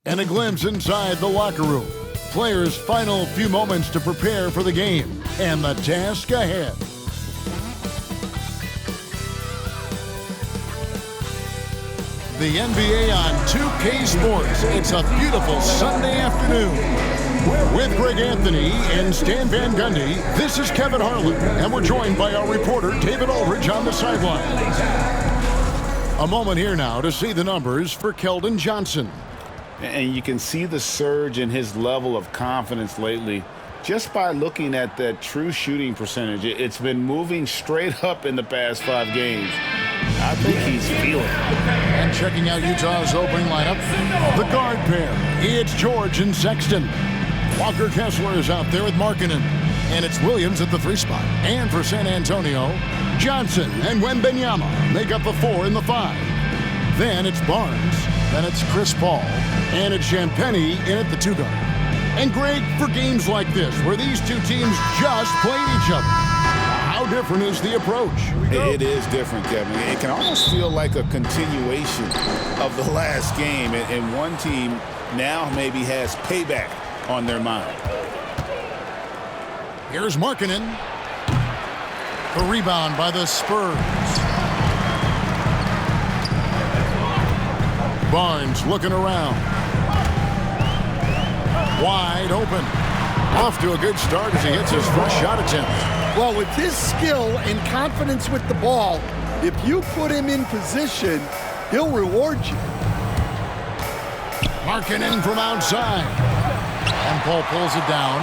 And a glimpse inside the locker room. Players' final few moments to prepare for the game and the task ahead. The NBA on 2K Sports. It's a beautiful Sunday afternoon. With Greg Anthony and Stan Van Gundy, this is Kevin Harlan, and we're joined by our reporter David Aldridge on the sideline. A moment here now to see the numbers for Keldon Johnson. And you can see the surge in his level of confidence lately just by looking at that true shooting percentage. It's been moving straight up in the past 5 games. I think he's feeling it. And checking out Utah's opening lineup, the guard pair. It's George and Sexton. Walker Kessler is out there with Markkanen. And it's Williams at the 3 spot. And for San Antonio, Johnson and Wembanyama make up the 4 and the 5. Then it's Barnes. Then it's Chris Paul. And it's Champagnie in at the 2 guard. And Greg, for games like this, where these two teams just played each other, how different is the approach? It is different, Kevin. It can almost feel like a continuation of the last game. And one team now maybe has payback on their mind. Here's Markkanen. The rebound by the Spurs. Barnes looking around. Wide open. Off to a good start as he hits his first shot attempt. Well, with his skill and confidence with the ball, if you put him in position, he'll reward you. Markkanen from outside. And Paul pulls it down.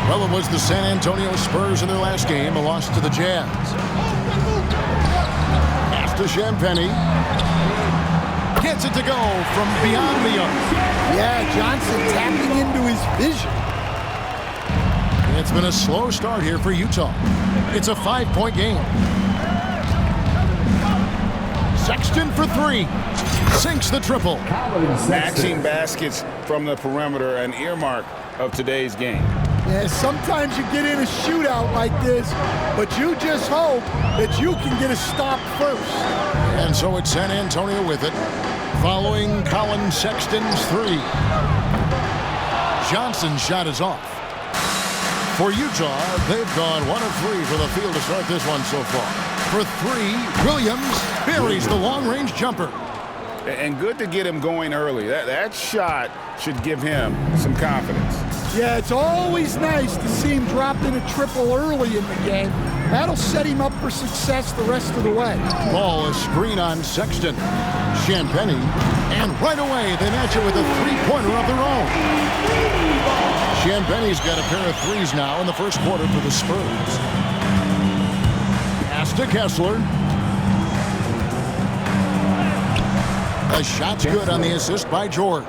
Well, it was the San Antonio Spurs in their last game, a loss to the Jazz. Pass to Champagnie. Gets it to go from beyond the arc. Yeah, Johnson tapping into his vision. It's been a slow start here for Utah. It's a 5-point game. Sexton for 3. Sinks the triple. Matching baskets from the perimeter, an earmark of today's game. Yeah, sometimes you get in a shootout like this, but you just hope that you can get a stop first. And so it's San Antonio with it, following Colin Sexton's 3. Johnson's shot is off. For Utah, they've gone 1 of 3 for the field to start this one so far. For 3, Williams buries the long-range jumper. And good to get him going early. That shot should give him some confidence. Yeah, it's always nice to see him drop in a triple early in the game. That'll set him up for success the rest of the way. Ball is screen on Sexton. Champagnie, and right away they match it with a three-pointer of their own. Champagnie's got a pair of threes now in the first quarter for the Spurs. Pass to Kessler. The shot's good on the assist by George.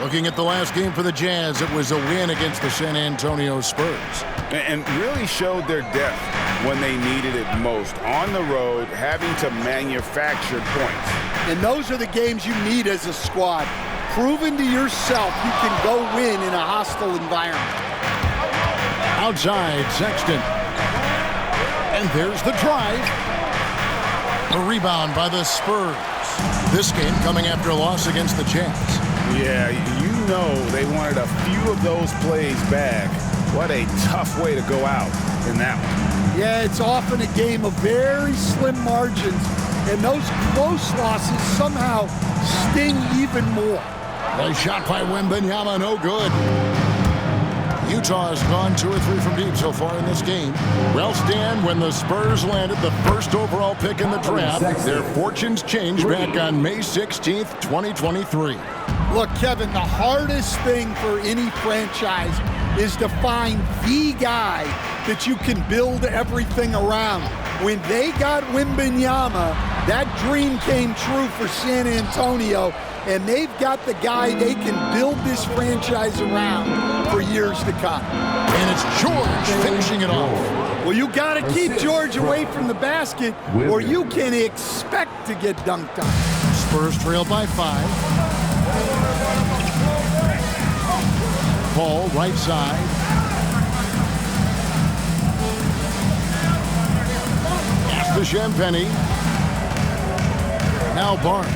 Looking at the last game for the Jazz, it was a win against the San Antonio Spurs. And really showed their depth when they needed it most. On the road, having to manufacture points. And those are the games you need as a squad. Proving to yourself you can go win in a hostile environment. Outside, Sexton. And there's the drive. A rebound by the Spurs. This game coming after a loss against the Jazz. Yeah, you know they wanted a few of those plays back. What a tough way to go out in that one. Yeah, it's often a game of very slim margins, and those close losses somehow sting even more. The shot by Wembanyama, no good. Utah has gone 2 or 3 from deep so far in this game. Well, Stan, when the Spurs landed the first overall pick in the draft, their fortunes changed back on May 16th, 2023. Look, Kevin, the hardest thing for any franchise is to find the guy that you can build everything around. When they got Wembanyama, that dream came true for San Antonio, and they've got the guy they can build this franchise around for years to come. And it's George finishing it off. Well, you got to keep George away from the basket, or you can expect to get dunked on. Spurs trail by 5. Ball right side. Pass to Champagnie. Now Barnes.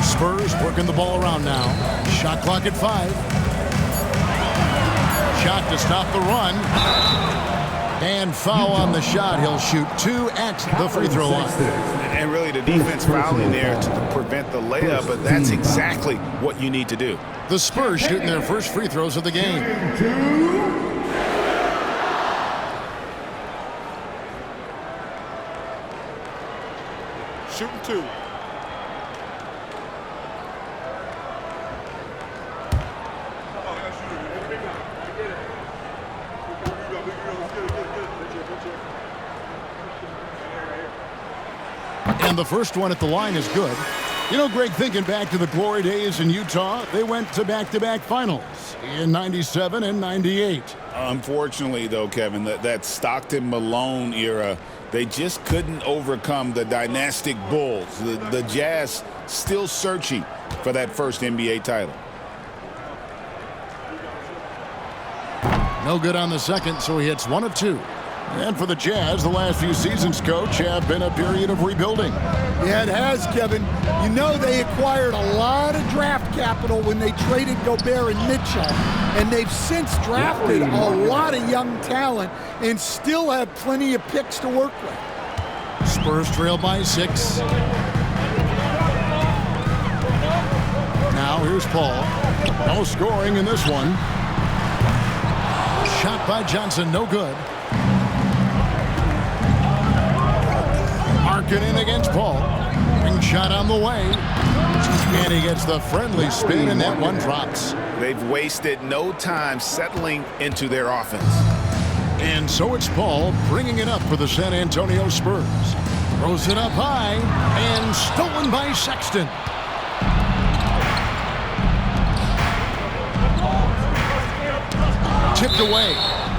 Spurs working the ball around now. Shot clock at 5. Shot to stop the run. And foul on the shot. He'll shoot 2 at the free throw line. And really the defense fouling there to prevent the layup, but that's exactly what you need to do. The Spurs shooting their first free throws of the game. Shooting 2. And the first one at the line is good. You know, Greg, thinking back to the glory days in Utah, they went to back-to-back finals in 97 and 98. Unfortunately, though, Kevin, that Stockton-Malone era, they just couldn't overcome the dynastic Bulls. The Jazz still searching for that first NBA title. No good on the second, so he hits 1 of 2. And for the Jazz, the last few seasons, Coach, have been a period of rebuilding. Yeah, it has, Kevin. You know they acquired a lot of draft capital when they traded Gobert and Mitchell, and they've since drafted a lot of young talent and still have plenty of picks to work with. Spurs trail by 6. Now here's Paul. No scoring in this one. Shot by Johnson, no good. Markkanen against Paul. Ring shot on the way. And he gets the friendly spin, and that one drops. They've wasted no time settling into their offense. And so it's Paul bringing it up for the San Antonio Spurs. Throws it up high, and stolen by Sexton. Tipped away,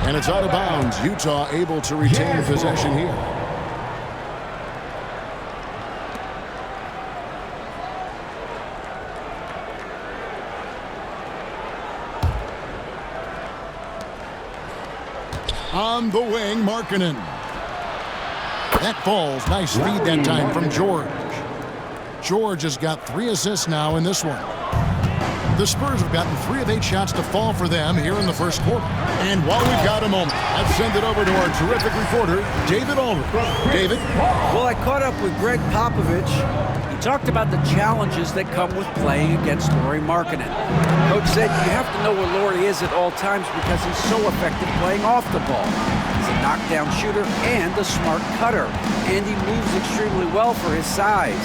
and it's out of bounds. Utah able to retain possession here. On the wing, Markkanen. That falls. Nice feed that time from George. George has got 3 assists now in this one. The Spurs have gotten 3 of 8 shots to fall for them here in the first quarter. And while we've got a moment, let's send it over to our terrific reporter, David Aldridge. David? Well, I caught up with Greg Popovich. We talked about the challenges that come with playing against Lauri Markkanen. Coach said you have to know where Lauri is at all times because he's so effective playing off the ball. He's a knockdown shooter and a smart cutter, and he moves extremely well for his size.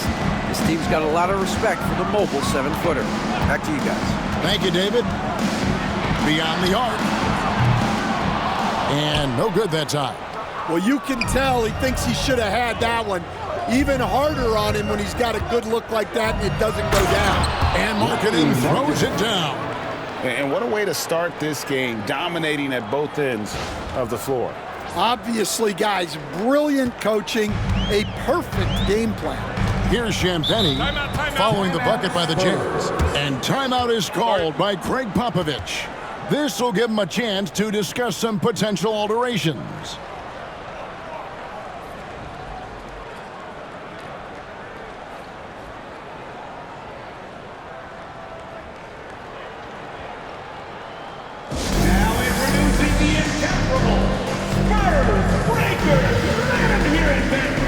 This team's got a lot of respect for the mobile 7-footer. Back to you guys. Thank you, David. Beyond the arc. And no good that time. Well, you can tell he thinks he should have had that one. Even harder on him when he's got a good look like that and it doesn't go down. And Markkanen throws it down. And what a way to start this game, dominating at both ends of the floor. Obviously, guys, brilliant coaching, a perfect game plan. Here's Champagny following the bucket by the Jazz. And timeout is called by Greg Popovich. This will give him a chance to discuss some potential alterations. Now introducing the incomparable Spurs Breakers. Land here in Vegas.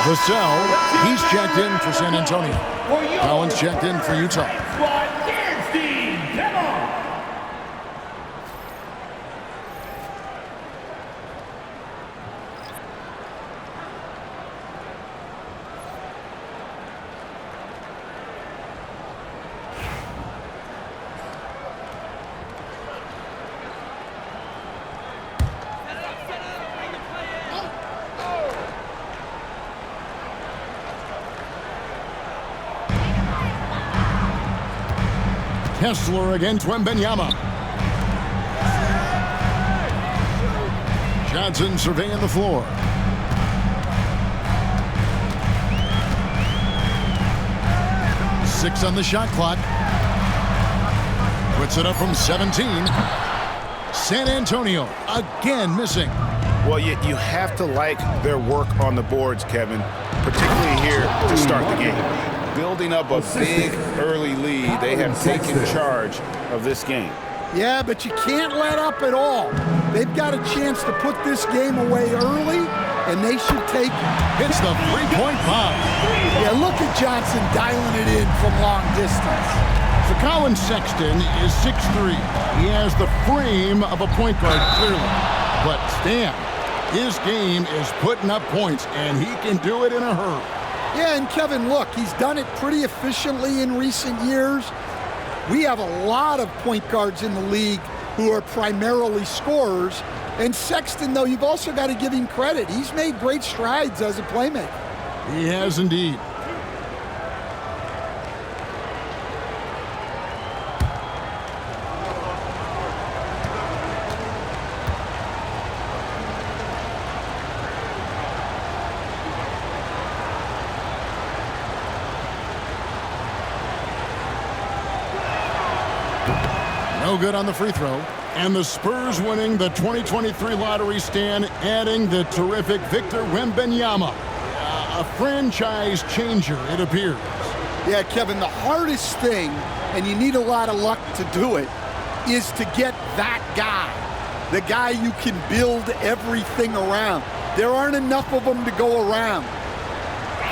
Vassell, he's checked in for San Antonio. Collins checked in for Utah. Kessler against Wembanyama. Johnson surveying the floor. Six on the shot clock. Puts it up from 17. San Antonio again missing. Well, you have to like their work on the boards, Kevin, particularly here to start the game. Building up a big early lead, they have taken charge of this game. Yeah, but you can't let up at all. They've got a chance to put this game away early, and they should take it. Hits the three-point bomb. Yeah, look at Johnson dialing it in from long distance. So Colin Sexton is 6'3". He has the frame of a point guard, clearly. But Stan, his game is putting up points, and he can do it in a hurry. Yeah, and Kevin, look, he's done it pretty efficiently in recent years. We have a lot of point guards in the league who are primarily scorers. And Sexton, though, you've also got to give him credit. He's made great strides as a playmaker. He has indeed. No good on the free throw. And the Spurs winning the 2023 lottery, Stan, adding the terrific Victor Wembanyama. A franchise changer, it appears. Yeah, Kevin, the hardest thing, and you need a lot of luck to do it, is to get that guy. the guy you can build everything around. There aren't enough of them to go around.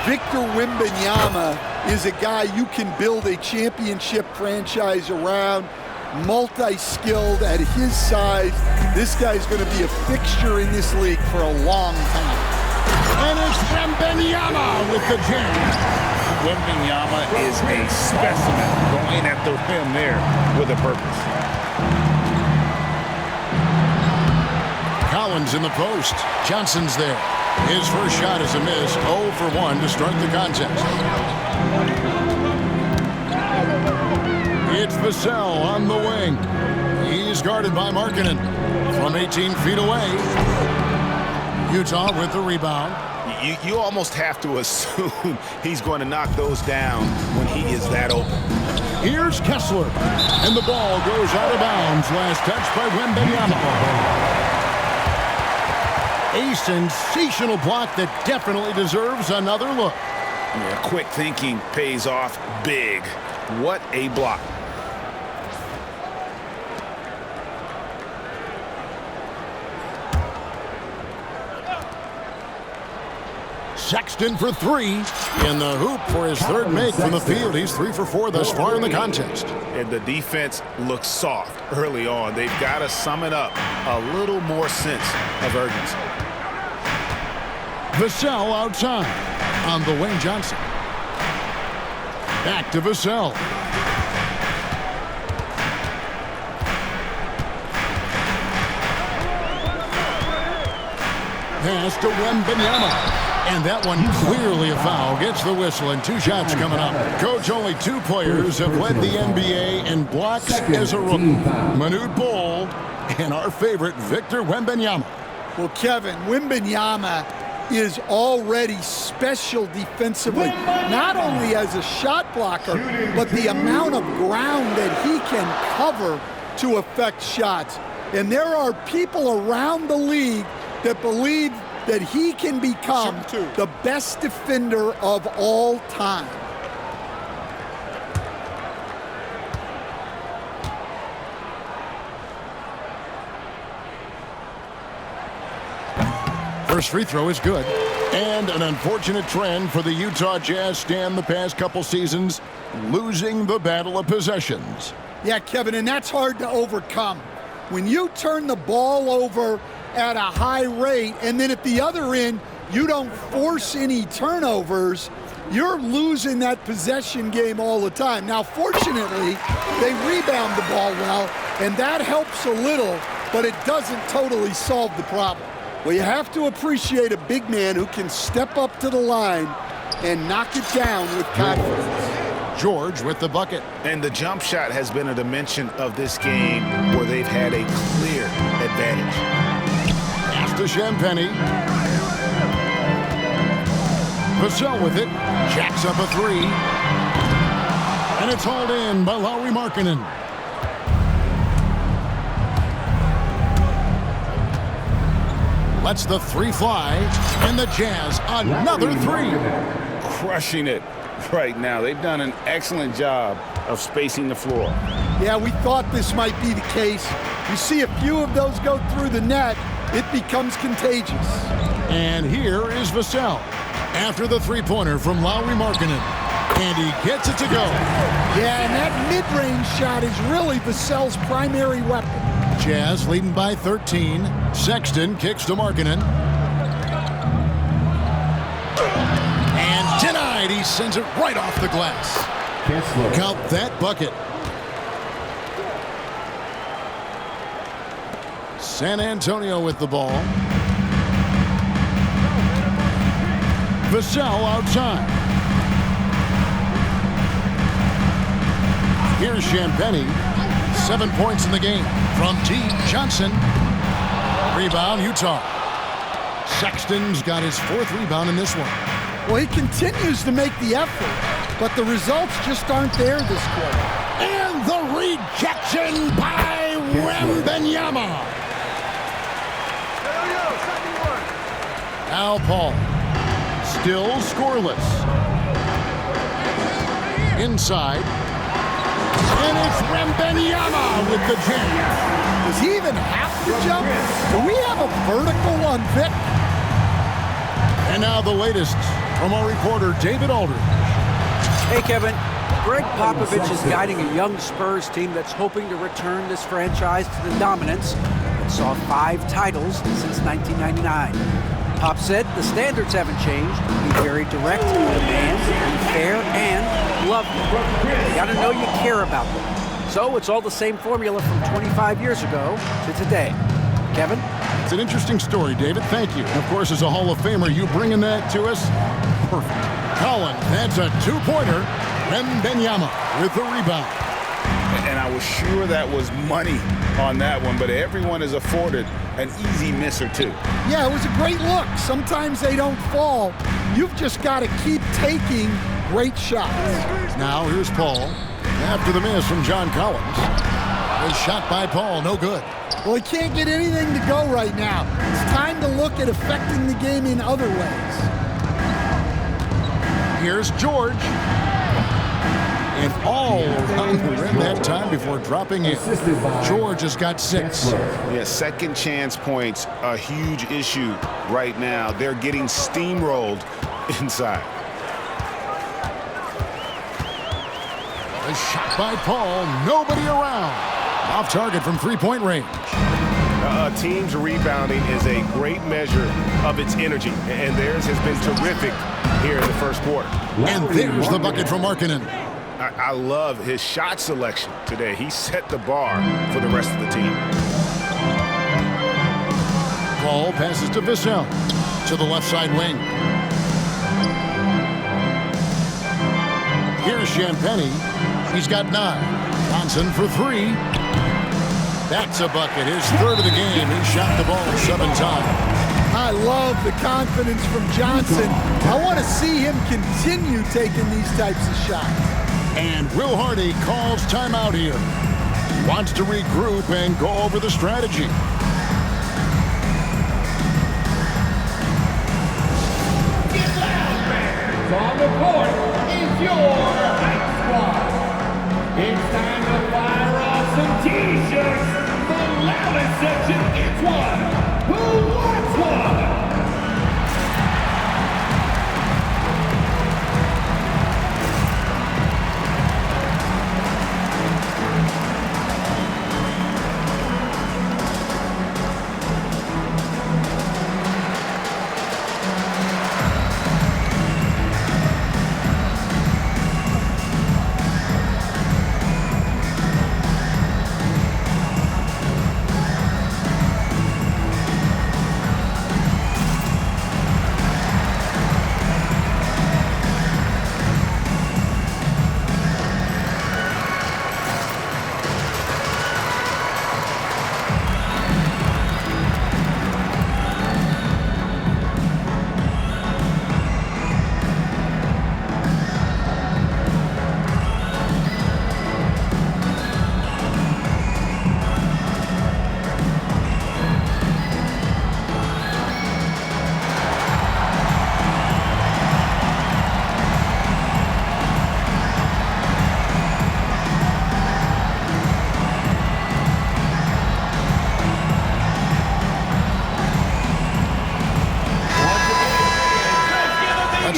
Victor Wembanyama is a guy you can build a championship franchise around, multi-skilled at his size. This guy's going to be a fixture in this league for a long time. And it's Wembanyama with the jam. Wembanyama is a specimen going at the rim there with a purpose. Collins in the post. Johnson's there. His first shot is a miss. 0 for 1 to start the contest. It's Vassell on the wing. He's guarded by Markkanen from 18 feet away. Utah with the rebound. You almost have to assume he's going to knock those down when he is that open. Here's Kessler. And the ball goes out of bounds. Last touch by Wembanyama. A sensational block that definitely deserves another look. Yeah, quick thinking pays off big. What a block. Sexton for 3 in the hoop for his third make from the field. He's 3 for 4 thus far in the contest. And the defense looks soft early on. They've got to sum it up. A little more sense of urgency. Vassell outside on the wing. Johnson. Back to Vassell. Pass to Wembanyama. And that one clearly a foul. Gets the whistle and 2 shots coming up. Coach, only 2 players have led the NBA in blocks as a rookie. Manute Bol and our favorite Victor Wembanyama. Well, Kevin, Wembanyama is already special defensively, not only as a shot blocker, but the amount of ground that he can cover to affect shots. And there are people around the league that believe that he can become the best defender of all time. First free throw is good. And an unfortunate trend for the Utah Jazz stand the past couple seasons, losing the battle of possessions. Yeah, Kevin, and that's hard to overcome. When you turn the ball over at a high rate, and then at the other end, you don't force any turnovers, you're losing that possession game all the time. Now, fortunately, they rebound the ball well, and that helps a little, but it doesn't totally solve the problem. Well, you have to appreciate a big man who can step up to the line and knock it down with confidence. George with the bucket. And the jump shot has been a dimension of this game where they've had a clear advantage. Pass to Champagnie. Vassell with it. Jacks up a 3. And it's hauled in by Lauri Markkanen. Lets the 3 fly. And the Jazz another 3. Crushing it right now. They've done an excellent job of spacing the floor. Yeah, we thought this might be the case. You see a few of those go through the net, it becomes contagious. And here is Vassell after the 3-pointer from Lauri Markkanen. And he gets it to go. Yeah, and that mid-range shot is really Vassell's primary weapon. Jazz leading by 13. Sexton kicks to Markkanen. And denied. He sends it right off the glass. Count that bucket. San Antonio with the ball. Vassell outside. Here's Champagnie. 7 points in the game from T. Johnson. Rebound, Utah. Sexton's got his 4th rebound in this one. Well, he continues to make the effort, but the results just aren't there this quarter. And the rejection by Wembanyama. Al Paul. Still scoreless. Inside. And it's Wembanyama with the jam. Does he even have the jump? Do we have a vertical on Vic? And now the latest from our reporter, David Aldridge. Hey, Kevin. Greg Popovich is guiding a young Spurs team that's hoping to return this franchise to the dominance that saw 5 titles since 1999. Pop said the standards haven't changed. Be very direct, demand, be fair, and love them. You gotta know you care about them. So it's all the same formula from 25 years ago to today. Kevin? It's an interesting story, David. Thank you. And of course, as a Hall of Famer, you bringing that to us? Perfect. Collins, that's a 2-pointer. Wembanyama with the rebound. And I was sure that was money on that one, but everyone is afforded an easy miss or two. Yeah, it was a great look. Sometimes they don't fall. You've just got to keep taking great shots. Now here's Paul. After the miss from John Collins. A shot by Paul, no good. Well, he can't get anything to go right now. It's time to look at affecting the game in other ways. Here's George. And all around the rim that time before dropping in. George has got 6. Yeah, second chance points, a huge issue right now. They're getting steamrolled inside. A shot by Paul, nobody around. Off target from 3-point range. A team's rebounding is a great measure of its energy, and theirs has been terrific here in the first quarter. And there's the bucket from Markkanen. I love his shot selection today. He set the bar for the rest of the team. Paul passes to Vassell to the left side wing. Here's Champagny. He's got 9. Johnson for 3. That's a bucket. His 3rd of the game. He shot the ball 7 times. I love the confidence from Johnson. I want to see him continue taking these types of shots. And Will Hardy calls timeout here. Wants to regroup and go over the strategy. Get loud, fans! On the court is your hype squad. It's time to fire off some T-shirts. The loudest section gets one. Who wants one?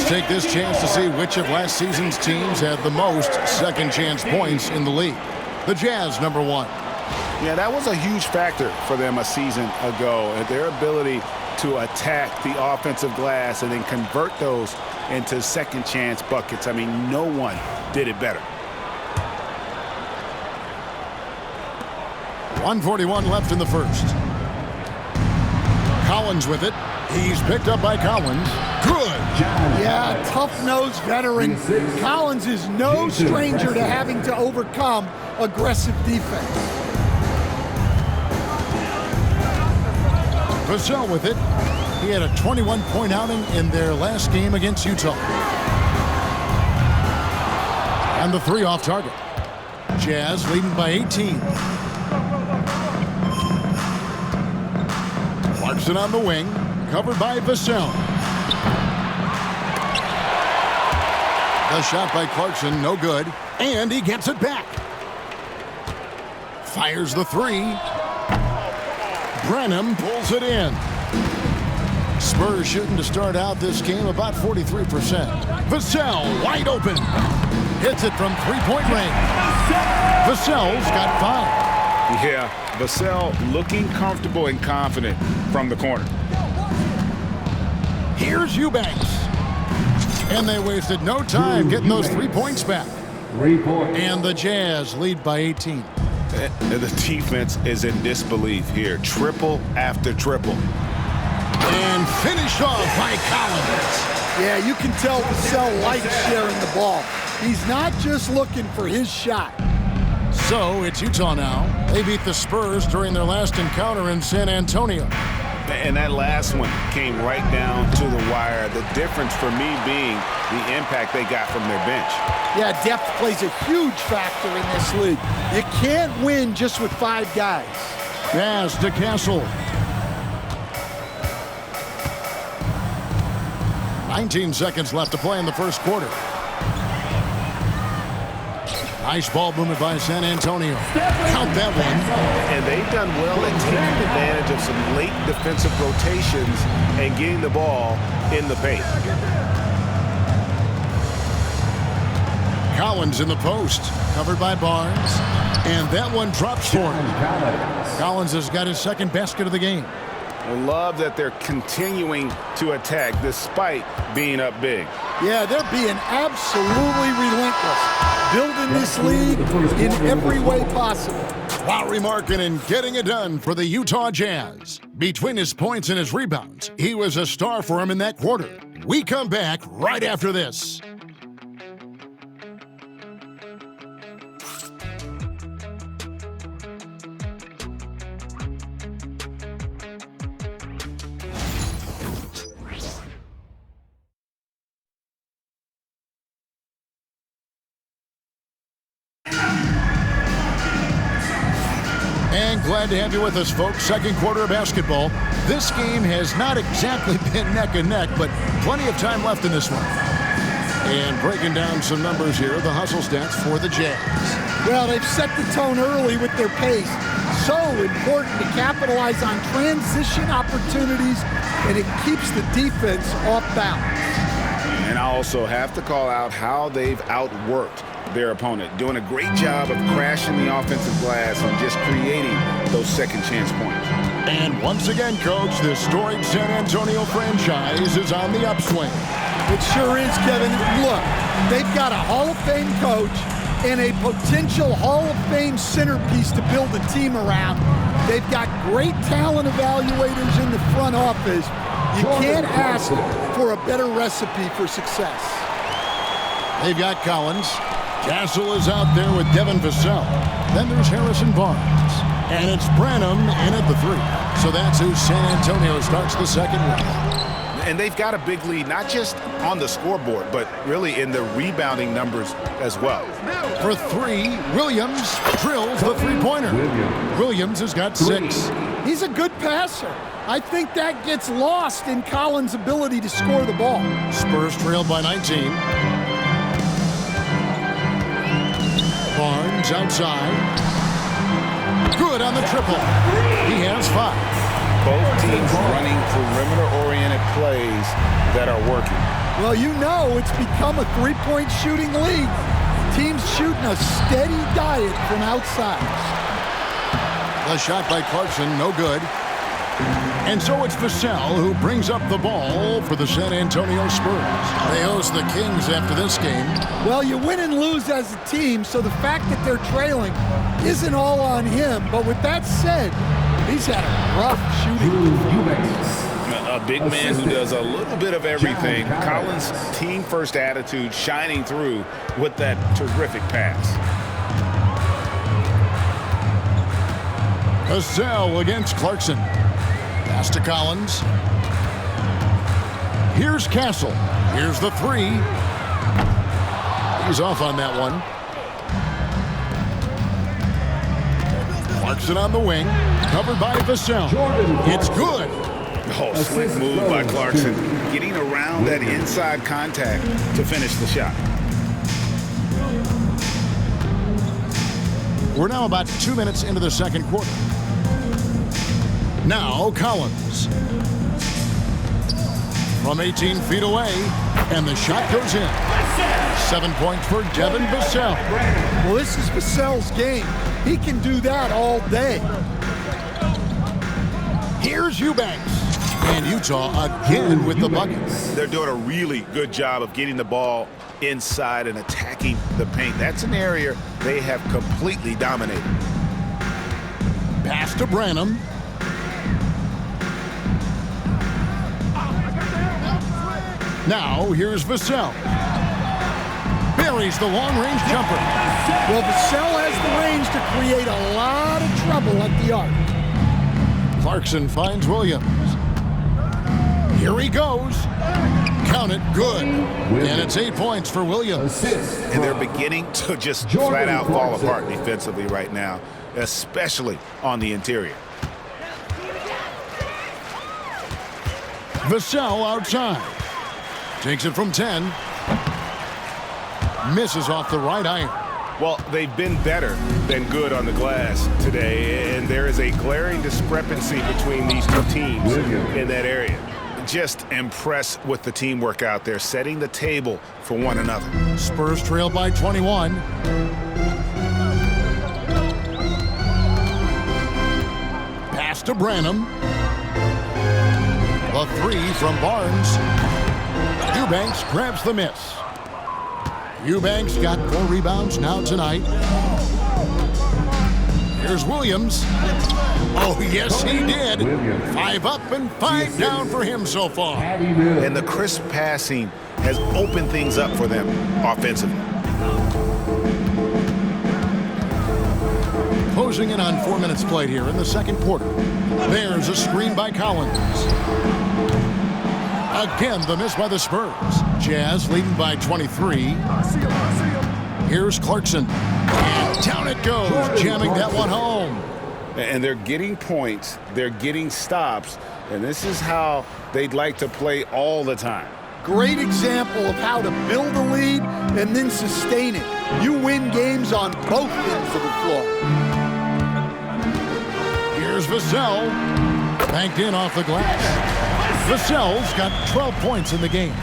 Take this chance to see which of last season's teams had the most second chance points in the league. The Jazz, number 1. Yeah, that was a huge factor for them a season ago. Their ability to attack the offensive glass and then convert those into second chance buckets. I mean, no one did it better. 1:41 left in the first. Collins with it. He's picked up by Collins. Good. Yeah, tough-nosed veteran. Collins is no stranger to having to overcome aggressive defense. Vassell with it. He had a 21-point outing in their last game against Utah. And the 3 off target. Jazz leading by 18. Clarkson on the wing, covered by Vassell. The shot by Clarkson, no good, and he gets it back. Fires the 3. Brenham pulls it in. Spurs shooting to start out this game about 43%. Vassell wide open. Hits it from three-point range. Vassell's got 5. Yeah, Vassell looking comfortable and confident from the corner. Here's Eubanks. And they wasted no time getting those 3 points back. 3 points. And the Jazz lead by 18. The defense is in disbelief here. Triple after triple. And finished off by Collins. Yeah, you can tell Vassell likes sharing the ball. He's not just looking for his shot. So it's Utah now. They beat the Spurs during their last encounter in San Antonio. And that last one came right down to the wire. The difference for me being the impact they got from their bench. Yeah, depth plays a huge factor in this league. You can't win just with 5 guys. Pass to Castle. 19 seconds left to play in the first quarter. Nice ball movement by San Antonio. Count that one. And they've done well at taking advantage of some late defensive rotations and getting the ball in the paint. Collins in the post, covered by Barnes. And that one drops for him. Collins has got his second basket of the game. I love that they're continuing to attack despite being up big. Yeah, they're being absolutely relentless, building this lead in every way possible. Lauri Markkanen getting it done for the Utah Jazz. Between his points and his rebounds, he was a star for him in that quarter. We come back right after this. And glad to have you with us, folks. Second quarter of basketball. This game has not exactly been neck and neck, but plenty of time left in this one. And breaking down some numbers here, the hustle stats for the Jazz. Well, they've set the tone early with their pace. So important to capitalize on transition opportunities, and it keeps the defense off balance. And I also have to call out how they've outworked their opponent, doing a great job of crashing the offensive glass and just creating those second chance points. And once again, Coach, the storied San Antonio franchise is on the upswing. It sure is, Kevin. Look, they've got a Hall of Fame coach and a potential Hall of Fame centerpiece to build a team around. They've got great talent evaluators in the front office. You can't ask for a better recipe for success. They've got Collins. Castle is out there with Devin Vassell. Then there's Harrison Barnes. And it's Brenham in at the 3. So that's who San Antonio starts the second with. And they've got a big lead, not just on the scoreboard, but really in the rebounding numbers as well. For 3, Williams drills the three-pointer. Williams has got 6. He's a good passer. I think that gets lost in Collins' ability to score the ball. Spurs trailed by 19. Barnes outside. Good on the triple. He has 5. Both teams running perimeter-oriented plays that are working. Well, you know it's become a three-point shooting league. Teams shooting a steady diet from outside. The shot by Clarkson, no good. And so it's Vassell who brings up the ball for the San Antonio Spurs. They host the Kings after this game. Well, you win and lose as a team, so the fact that they're trailing isn't all on him. But with that said, he's had a rough shooting. A big man who does a little bit of everything. Collins' team-first attitude shining through with that terrific pass. Vassell against Clarkson. Pass to Collins. Here's Castle. Here's the 3. He's off on that one. Clarkson on the wing. Covered by Vassell. It's good. Oh, slick move by Clarkson. Getting around that inside contact to finish the shot. We're now about 2 minutes into the second quarter. Now Collins. From 18 feet away, and the shot goes in. 7 points for Devin Vassell. Well, this is Vassell's game. He can do that all day. Here's Eubanks. And Utah again with the buckets. They're doing a really good job of getting the ball inside and attacking the paint. That's an area they have completely dominated. Pass to Branham. Now here's Vassell. Buries the long-range jumper. Well, Vassell has the range to create a lot of trouble at the arc. Clarkson finds Williams. Here he goes. Count it, good. And it's 8 points for Williams. And they're beginning to just flat out fall apart defensively right now, especially on the interior. Vassell outside. Takes it from 10. Misses off the right iron. Well, they've been better than good on the glass today, and there is a glaring discrepancy between these two teams in that area. Just impressed with the teamwork out there, setting the table for one another. Spurs trail by 21. Pass to Branham. A three from Barnes. Eubanks grabs the miss. Eubanks got 4 rebounds now tonight. Here's Williams. Oh, yes, he did. 5 up and 5 down for him so far. And the crisp passing has opened things up for them offensively. Closing in on 4 minutes played here in the second quarter. There's a screen by Collins. Again, the miss by the Spurs. Jazz leading by 23. Here's Clarkson. And down it goes, jamming that one home. And they're getting points, they're getting stops, and this is how they'd like to play all the time. Great example of how to build a lead and then sustain it. You win games on both ends of the floor. Here's Vassell. Banked in off the glass. Vassell's got 12 points in the game.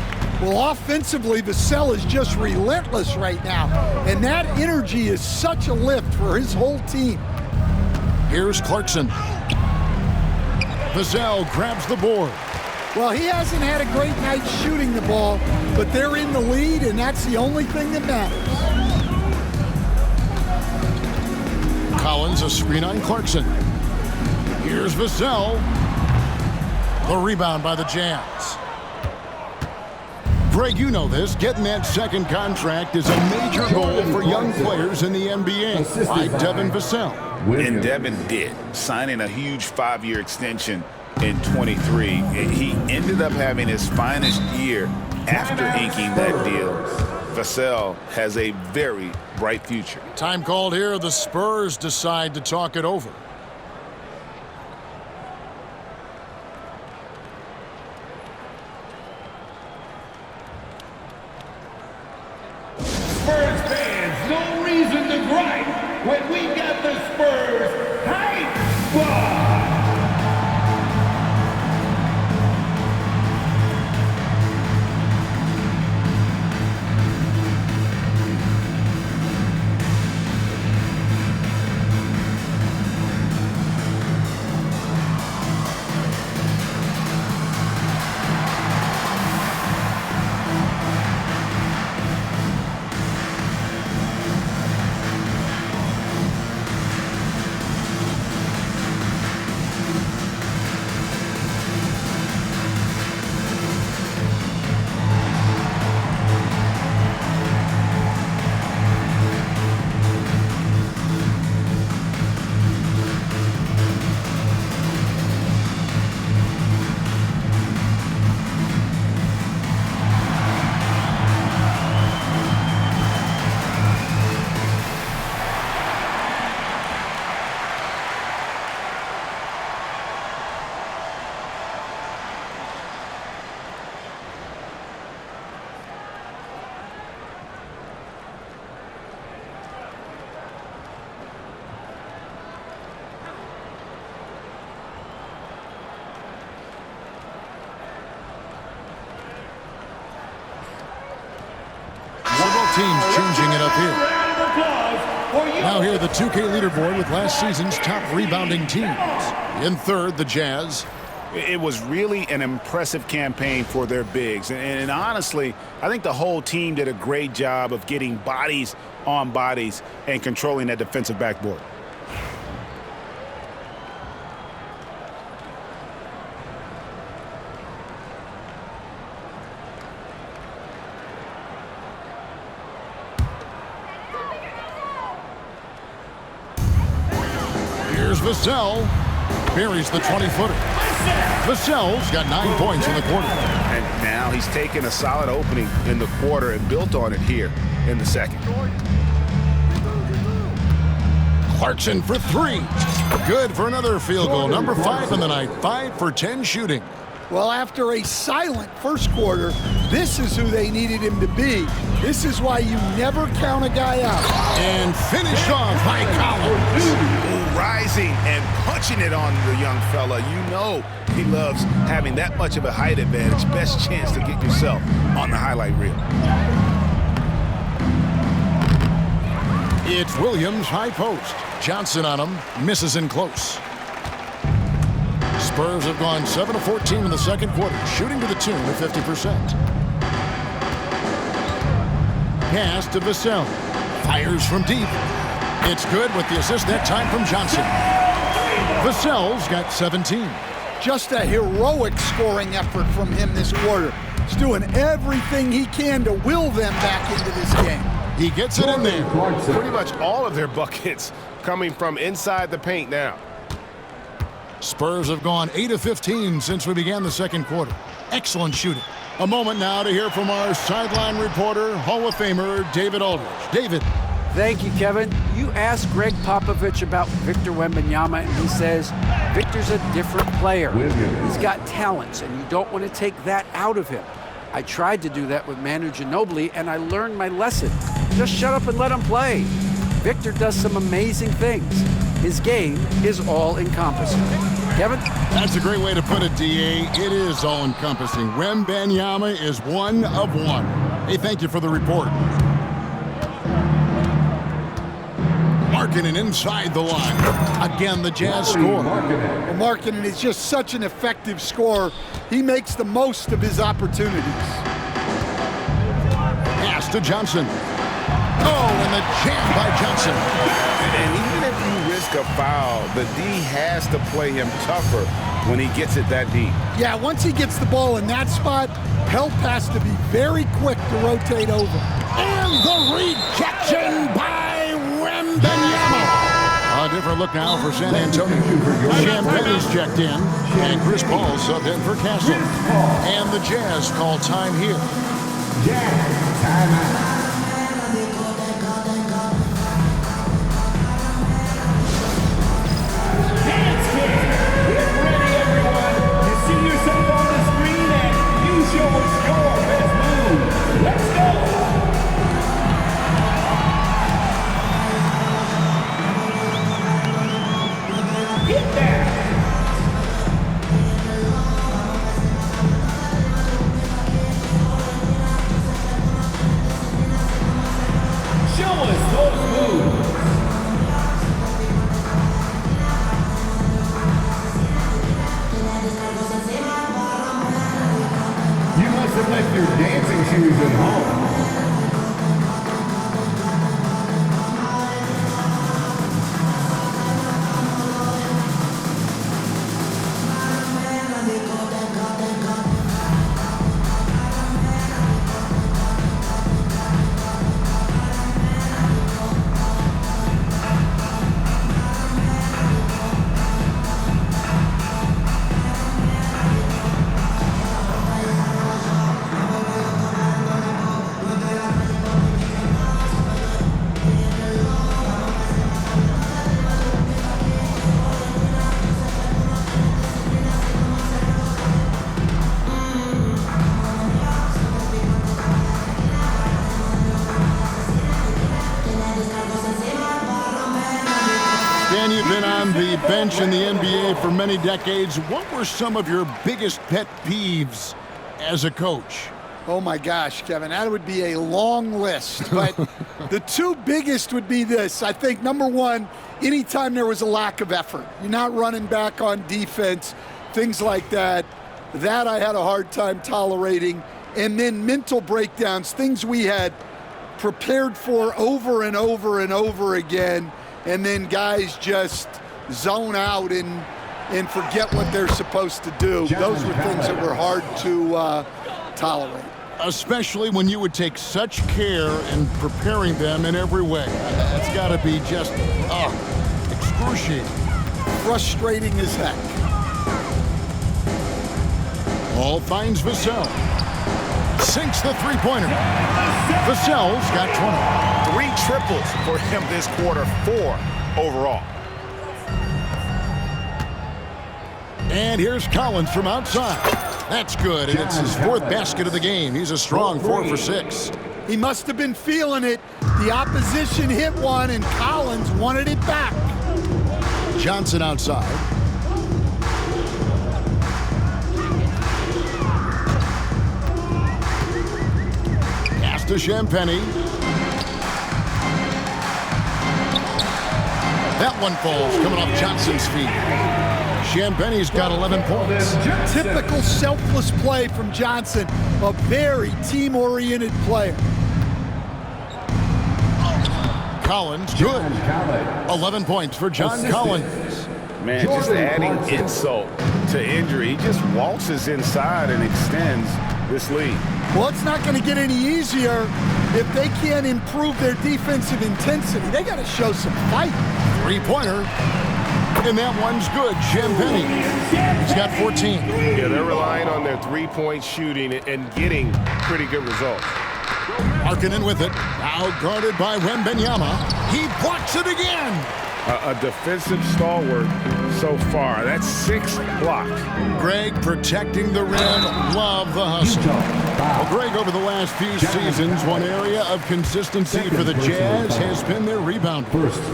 Well, offensively, Vassell is just relentless right now, and that energy is such a lift for his whole team. Here's Clarkson. Vassell grabs the board. Well, he hasn't had a great night shooting the ball, but they're in the lead, and that's the only thing that matters. Collins, a screen on Clarkson. Here's Vassell. The rebound by the Jazz. Greg, you know this. Getting that second contract is a major goal for young players in the NBA, like Devin Vassell. And Devin did, signing a huge 5-year extension in 23. And he ended up having his finest year after inking that deal. Vassell has a very bright future. Time called here. The Spurs decide to talk it over. Spurs fans, no reason to gripe when we got the Spurs Hype Squad. near the 2K leaderboard with last season's top rebounding teams. In third, the Jazz. It was really an impressive campaign for their bigs. And honestly, I think the whole team did a great job of getting bodies on bodies and controlling that defensive backboard. Here's Vassell. Buries the 20-footer. Vassell's got 9 points in the quarter. And now he's taken a solid opening in the quarter and built on it here in the second. Clarkson for 3. Good for another field goal. Number 5 in the night. 5 for 10 shooting. Well, after a silent first quarter, this is who they needed him to be. This is why you never count a guy out. And finished off by Collins. Rising and punching it on the young fella. You know he loves having that much of a height advantage. Best chance to get yourself on the highlight reel. It's Williams, high post. Johnson on him, misses in close. Spurs have gone 7 of 14 in the second quarter, shooting to the tune of 50%. Pass to Vassell. Fires from deep. It's good with the assist that time from Johnson. Vassell's got 17. Just a heroic scoring effort from him this quarter. He's doing everything he can to will them back into this game. He gets it in there. Pretty much all of their buckets coming from inside the paint now. Spurs have gone 8 of 15 since we began the second quarter. Excellent shooting. A moment now to hear from our sideline reporter, Hall of Famer David Aldridge. David. Thank you, Kevin. You asked Greg Popovich about Victor Wembanyama, and he says Victor's a different player. He's got talents, and you don't want to take that out of him. I tried to do that with Manu Ginobili, and I learned my lesson. Just shut up and let him play. Victor does some amazing things. His game is all-encompassing. Kevin? That's a great way to put it, D.A. It is all-encompassing. Wembanyama is one of one. Hey, thank you for the report. Markkanen inside the line. Again, the Jazz score. Well, Markkanen is just such an effective scorer. He makes the most of his opportunities. Pass to Johnson. Oh, and the jam by Johnson. And even if you risk a foul, the D has to play him tougher when he gets it that deep. Yeah, once he gets the ball in that spot, help has to be very quick to rotate over. And the rejection by Wembanyama. A different look now for San Antonio. Champagne's checked in, and Chris Paul subbed in for Castle. And the Jazz call time here. Jazz timeout. Left your dancing shoes at home. Dan, you've been on the bench in the NBA for many decades. What were some of your biggest pet peeves as a coach? Oh my gosh, Kevin, that would be a long list. But the two biggest would be this. I think number one, anytime there was a lack of effort, you're not running back on defense, things like that. That I had a hard time tolerating. And then mental breakdowns, things we had prepared for over and over and over again. And then guys just zone out and forget what they're supposed to do. Those were things that were hard to tolerate. Especially when you would take such care in preparing them in every way. That's got to be just, excruciating. Frustrating as heck. Ball finds Vassell. Sinks the three-pointer. Vassell's got 20. 3 triples for him this quarter, 4 overall. And here's Collins from outside. That's good, and it's his 4th basket of the game. He's a strong 4 for 6. He must have been feeling it. The opposition hit one, and Collins wanted it back. Johnson outside. Pass to Champagnie. That one falls, coming off Johnson's feet. Champagnie's got 11 points. Typical selfless play from Johnson, a very team-oriented player. Collins, good. 11 points for John Collins. Man, just adding insult to injury. He just waltzes inside and extends this lead. Well, it's not going to get any easier if they can't improve their defensive intensity. They got to show some fight. Three-pointer. And that one's good. Champagnie. He's got 14. Yeah, they're relying on their three-point shooting and getting pretty good results. Markkanen with it. Now guarded by Wembanyama. He blocks it again. A defensive stalwart so far. That's 6 blocks. Greg protecting the rim. Love the hustle. Well, Greg, over the last few seasons, one area of consistency for the Jazz has been their rebound.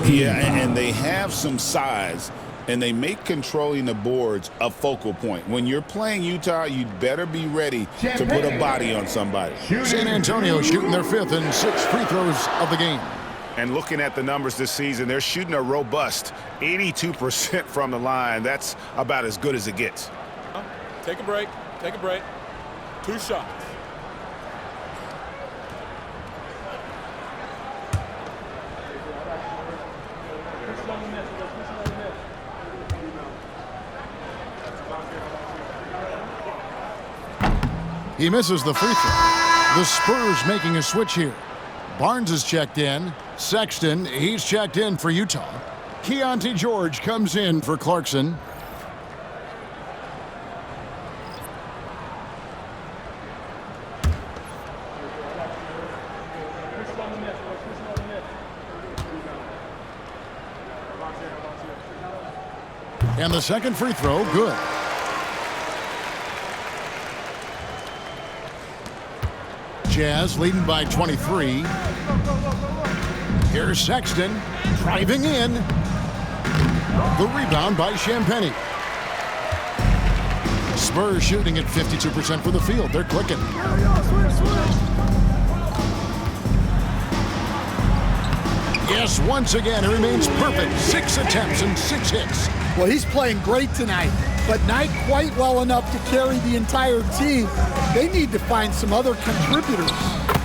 Yeah, and they have some size, and they make controlling the boards a focal point. When you're playing Utah, you'd better be ready to put a body on somebody. San Antonio shooting their 5th and 6th free throws of the game. And looking at the numbers this season, they're shooting a robust 82% from the line. That's about as good as it gets. Take a break. Take a break. 2 shots. He misses the free throw. The Spurs making a switch here. Barnes is checked in. Sexton, he's checked in for Utah. Keontae George comes in for Clarkson. And the second free throw, good. Jazz leading by 23. Here's Sexton driving in. The rebound by Champagnie. Spurs shooting at 52% for the field. They're clicking. Yes, once again, it remains perfect. 6 attempts and 6 hits. Well, he's playing great tonight, but not quite well enough to carry the entire team. They need to find some other contributors.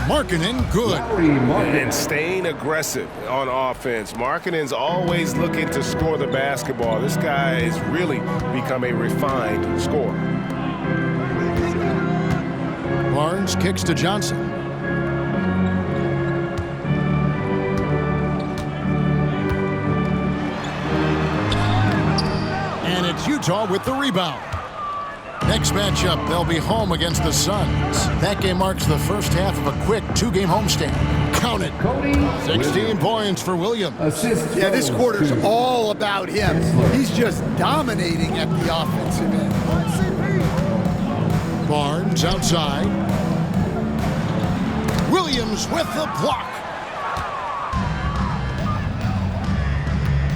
Markkanen, good. And staying aggressive on offense. Markkanen's always looking to score the basketball. This guy has really become a refined scorer. Barnes kicks to Johnson. And it's Utah with the rebound. Next matchup, they'll be home against the Suns. That game marks the first half of a quick 2-game homestand. Count it. 16 points for Williams. Yeah, this quarter's all about him. He's just dominating at the offensive end. Barnes outside. Williams with the block.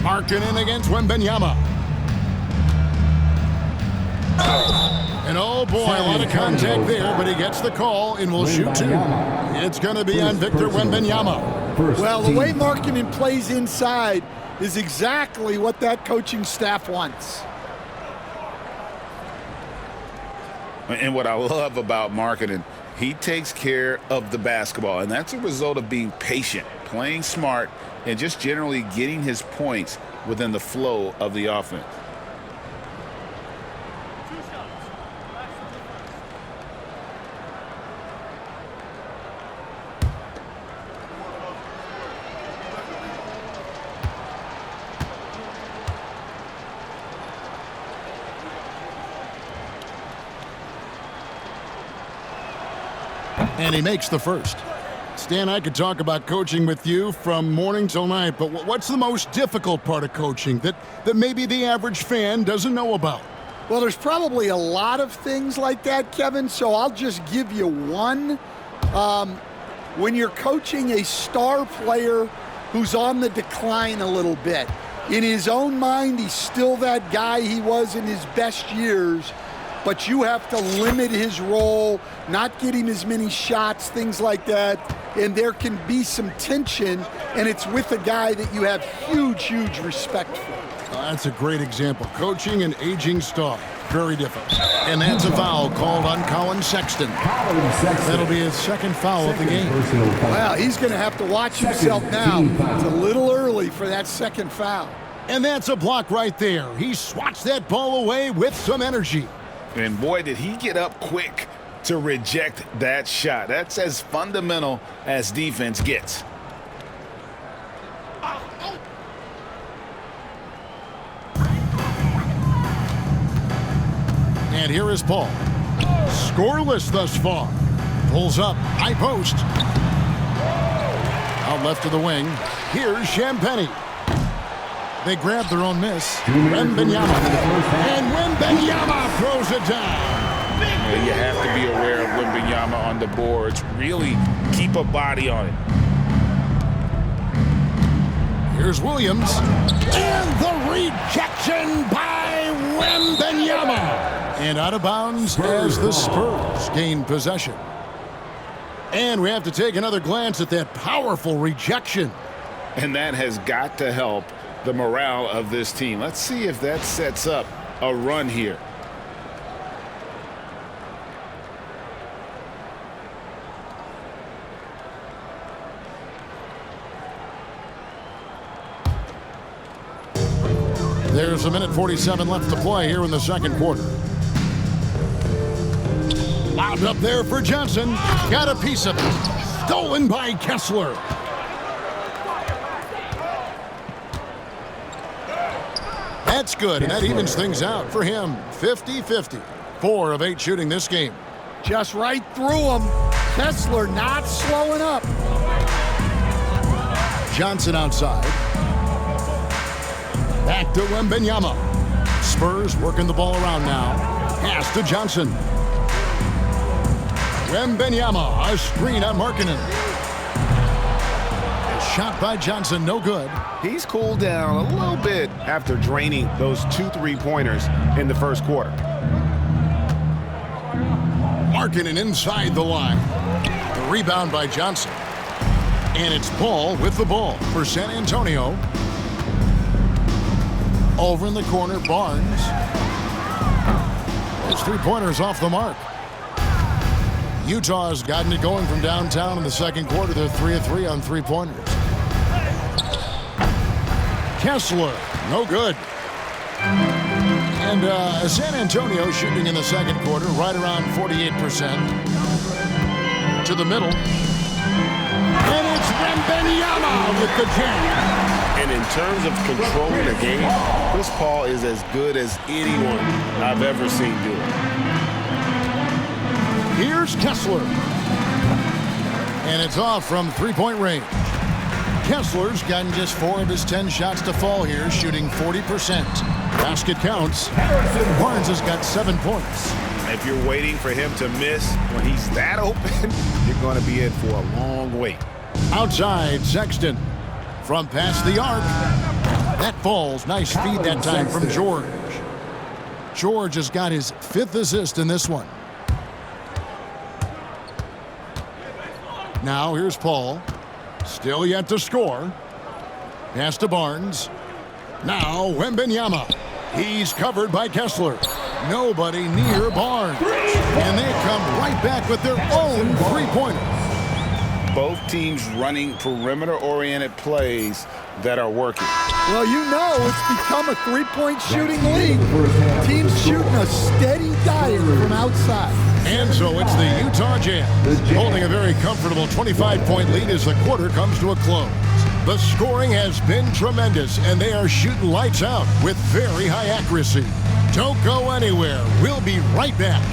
Markkanen against Wembanyama. And oh boy, a lot of contact there, but he gets the call and will shoot two. It's going to be on Victor Wembanyama. Well, the way Markkanen plays inside is exactly what that coaching staff wants. And what I love about Markkanen, he takes care of the basketball, and that's a result of being patient, playing smart, and just generally getting his points within the flow of the offense. And he makes the first. Stan, I could talk about coaching with you from morning till night, but what's the most difficult part of coaching that maybe the average fan doesn't know about? Well, there's probably a lot of things like that, Kevin, so I'll just give you one. When you're coaching a star player who's on the decline a little bit, in his own mind, he's still that guy he was in his best years, but you have to limit his role, not get him as many shots, things like that. And there can be some tension, and it's with a guy that you have huge respect for. That's a great example. Coaching an aging star. Very different. And that's a foul called on Colin Sexton. That'll be his second foul of the game. Well, he's going to have to watch himself now. It's a little early for that second foul. And that's a block right there. He swats that ball away with some energy. And boy, did he get up quick to reject that shot. That's as fundamental as defense gets. And here is Paul. Scoreless thus far. Pulls up, high post. Out left to the wing. Here's Champagnie. They grab their own miss. Wembanyama. And Wembanyama throws it down. You have to be aware of Wembanyama on the boards. Really keep a body on it. Here's Williams. And the rejection by Wembanyama. And out of bounds as the Spurs gain possession. And we have to take another glance at that powerful rejection. And that has got to help the morale of this team. Let's see if that sets up a run here. There's a minute 47 left to play here in the second quarter. Lobbed up there for Johnson. Got a piece of it. Stolen by Kessler. That's good, and that evens things out for him. 50-50. 4 of 8 shooting this game. Just right through him. Kessler not slowing up. Johnson outside. Back to Wembanyama. Spurs working the ball around now. Pass to Johnson. Wembanyama, a screen on Markkanen. Shot by Johnson, no good. He's cooled down a little bit after draining those 2 3-pointers in the first quarter. Markkanen inside the line. The rebound by Johnson. And it's Paul with the ball for San Antonio. Over in the corner, Barnes. His 3-pointers off the mark. Utah's gotten it going from downtown in the second quarter. They're 3 of 3 on 3-pointers. Kessler, no good. And San Antonio shooting in the second quarter, right around 48%. To the middle. And it's Wembanyama with the jam. And in terms of controlling the game, Chris Paul is as good as anyone I've ever seen do it. Here's Kessler. And it's off from 3-point range. Kessler's gotten just 4 of his 10 shots to fall here, shooting 40%. Basket counts. Barnes has got 7 points. If you're waiting for him to miss when he's that open, you're going to be in for a long wait. Outside, Sexton. From past the arc. That falls. Nice feed that time from George. George has got his 5th assist in this one. Now here's Paul. Still yet to score. Pass to Barnes. Now Wembanyama. He's covered by Kessler. Nobody near Barnes. And they come right back with their own three-pointer. Both teams running perimeter-oriented plays that are working. Well, you know it's become a three-point shooting league. Teams shooting a steady diet from outside. And so it's the Utah Jazz holding a very comfortable 25-point lead as the quarter comes to a close. The scoring has been tremendous, and they are shooting lights out with very high accuracy. Don't go anywhere. We'll be right back.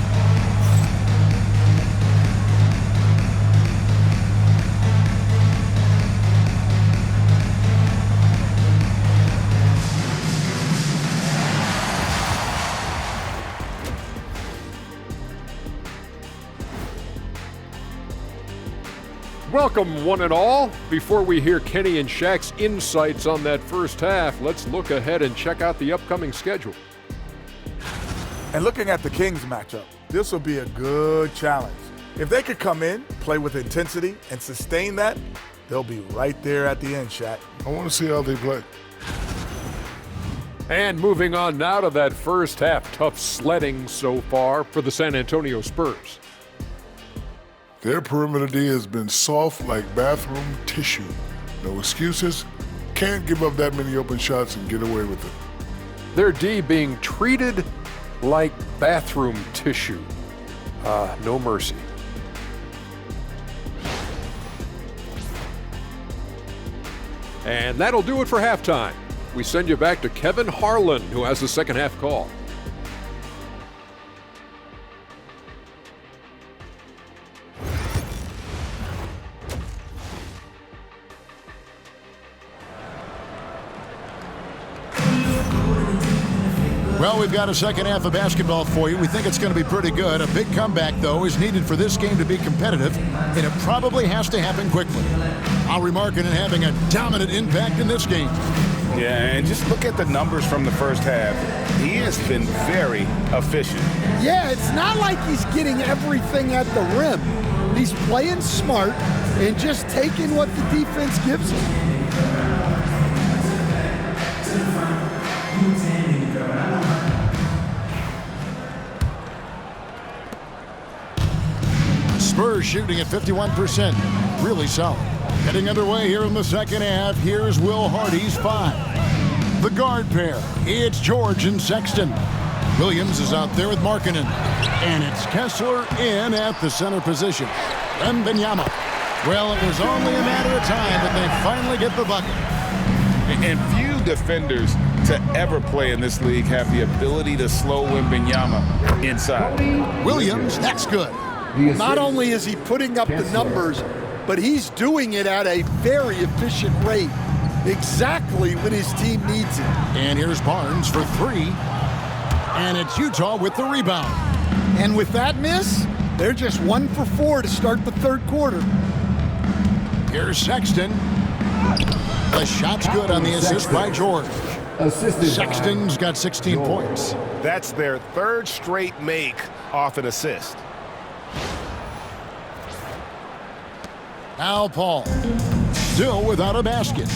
Welcome, one and all. Before we hear Kenny and Shaq's insights on that first half, let's look ahead and check out the upcoming schedule. And looking at the Kings matchup, this will be a good challenge. If they could come in, play with intensity, and sustain that, they'll be right there at the end, Shaq. I want to see how they play. And moving on now to that first half, tough sledding so far for the San Antonio Spurs. Their perimeter D has been soft like bathroom tissue. No excuses. Can't give up that many open shots and get away with it. Their D being treated like bathroom tissue. No mercy. And that'll do it for halftime. We send you back to Kevin Harlan, who has the second half call. Well, we've got a second half of basketball for you. We think it's going to be pretty good. A big comeback, though, is needed for this game to be competitive, and it probably has to happen quickly. Lauri Markkanen having a dominant impact in this game. Yeah, and just look at the numbers from the first half. He has been very efficient. Yeah, it's not like he's getting everything at the rim. He's playing smart and just taking what the defense gives him. Spurs shooting at 51%. Really solid. Getting underway here in the second half. Here's Will Hardy's 5. The guard pair. It's George and Sexton. Williams is out there with Markkanen. And it's Kessler in at the center position. Wembanyama. Well, it was only a matter of time that they finally get the bucket. And few defenders to ever play in this league have the ability to slow Wembanyama inside. Williams, that's good. Not only is he putting up the numbers, but he's doing it at a very efficient rate, exactly when his team needs it. And here's Barnes for 3. And it's Utah with the rebound. And with that miss, they're just 1 for 4 to start the third quarter. Here's Sexton. The shot's good on the assist by George. Sexton's got 16 points. That's their third straight make off an assist. Now Paul, still without a basket.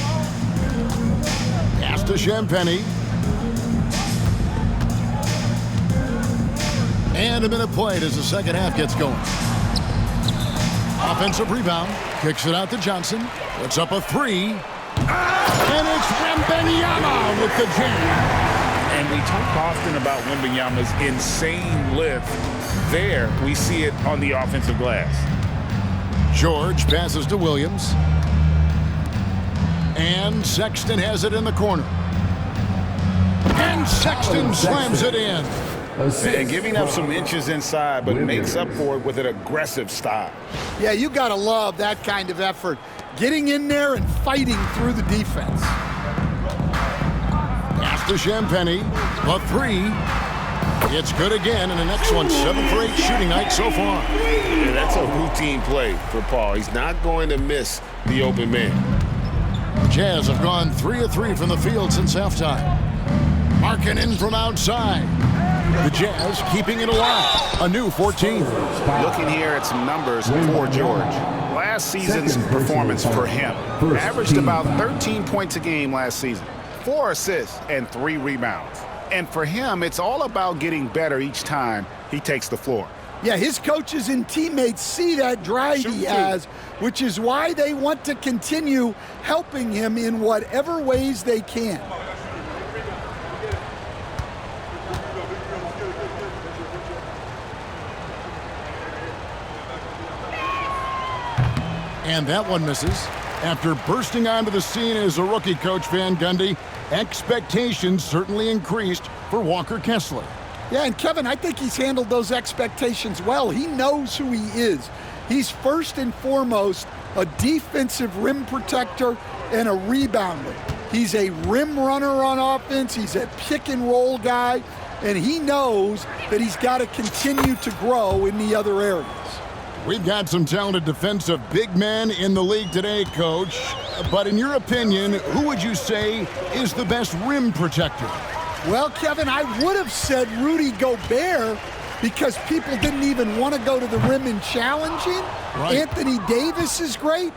Pass to Champagny. And a minute played as the second half gets going. Offensive rebound, kicks it out to Johnson. Puts up a 3. And it's Wembanyama with the jam. And we talk often about Wembanyama's insane lift. There, we see it on the offensive glass. George passes to Williams. And Sexton has it in the corner. And Sexton slams it in. And giving up some inches inside, but makes up for it with an aggressive style. Yeah, you got to love that kind of effort. Getting in there and fighting through the defense. Pass to Champagny. A 3. It's good again, and the next one, 7 for 8 shooting night so far. Yeah, that's a routine play for Paul. He's not going to miss the open man. The Jazz have gone 3 of 3 from the field since halftime. Markkanen from outside. The Jazz keeping it alive. A new 14. Looking here at some numbers for George. Last season's performance for him averaged about 13 points a game last season, 4 assists and 3 rebounds. And for him, it's all about getting better each time he takes the floor. Yeah, his coaches and teammates see that drive he has, which is why they want to continue helping him in whatever ways they can. And that one misses. After bursting onto the scene as a rookie, Coach Van Gundy, expectations certainly increased for Walker Kessler. Yeah, and Kevin, I think he's handled those expectations well. He knows who he is. He's first and foremost a defensive rim protector and a rebounder. He's a rim runner on offense. He's a pick and roll guy, and he knows that he's got to continue to grow in the other areas. We've got some talented defensive big men in the league today, Coach. But in your opinion, who would you say is the best rim protector? Well, Kevin, I would have said Rudy Gobert because people didn't even want to go to the rim and challenge him. Right. Anthony Davis is great.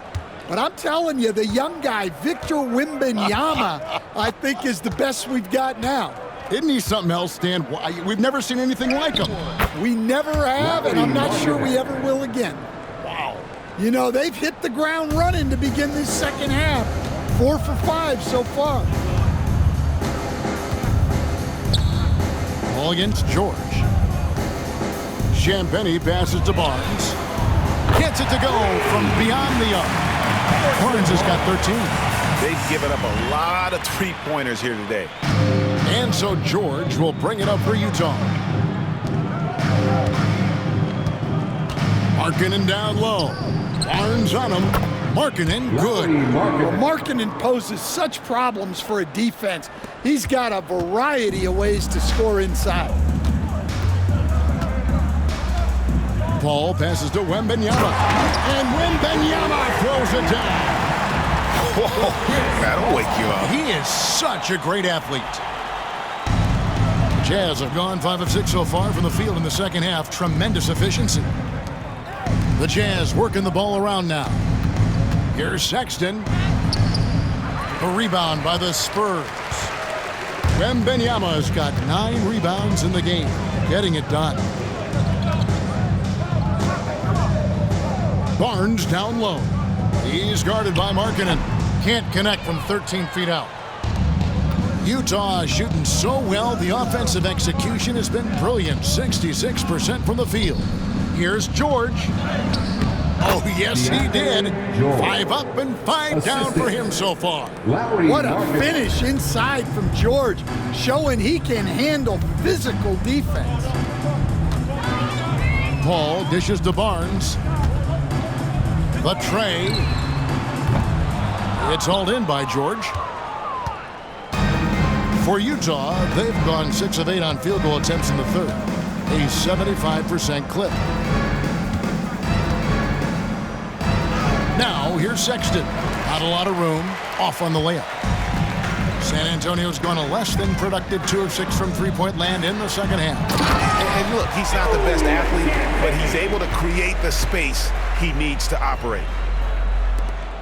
But I'm telling you, the young guy, Victor Wembanyama, I think is the best we've got now. Isn't he something else, Stan? We've never seen anything like him. We never have, and I'm not sure we ever will again. Wow. You know, they've hit the ground running to begin this second half. 4 for 5 so far. Ball against George. Champagny passes to Barnes. Gets it to go from beyond the arc. Barnes has got 13. They've given up a lot of three-pointers here today. And so George will bring it up for Utah. Markkanen down low. Barnes on him. Markkanen, good. Well, Markkanen poses such problems for a defense. He's got a variety of ways to score inside. Paul passes to Wembanyama. And Wembanyama throws it down. Whoa, that'll wake you up. He is such a great athlete. Jazz have gone 5 of 6 so far from the field in the second half. Tremendous efficiency. The Jazz working the ball around now. Here's Sexton. A rebound by the Spurs. Wembanyama has got 9 rebounds in the game, getting it done. Barnes down low. He's guarded by Markkanen. Can't connect from 13 feet out. Utah is shooting so well, the offensive execution has been brilliant. 66% from the field. Here's George. Oh, yes, he did. 5 up and 5 down for him so far. What a finish inside from George, showing he can handle physical defense. Paul dishes to Barnes. The tray. It's hauled in by George. For Utah, they've gone 6 of 8 on field goal attempts in the third. A 75% clip. Now, here's Sexton. Not a lot of room. Off on the layup. San Antonio's gone a less than productive 2 of 6 from three-point land in the second half. And look, he's not the best athlete, but he's able to create the space he needs to operate.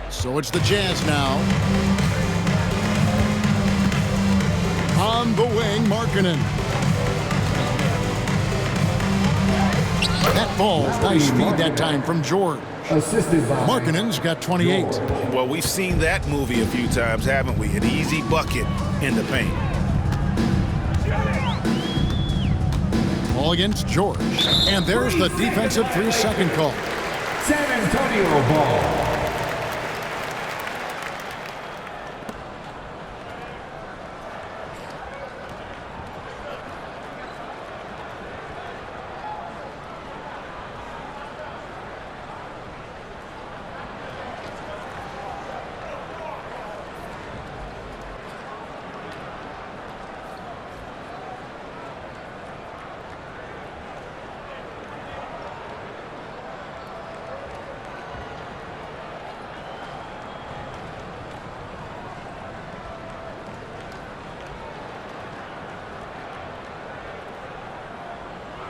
So it's the Jazz now. On the wing, Markkanen. That ball, nice feed that time from George. Markkanen's got 28. Well, we've seen that movie a few times, haven't we? An easy bucket in the paint. Ball against George. And there's the defensive 3-second call. San Antonio ball.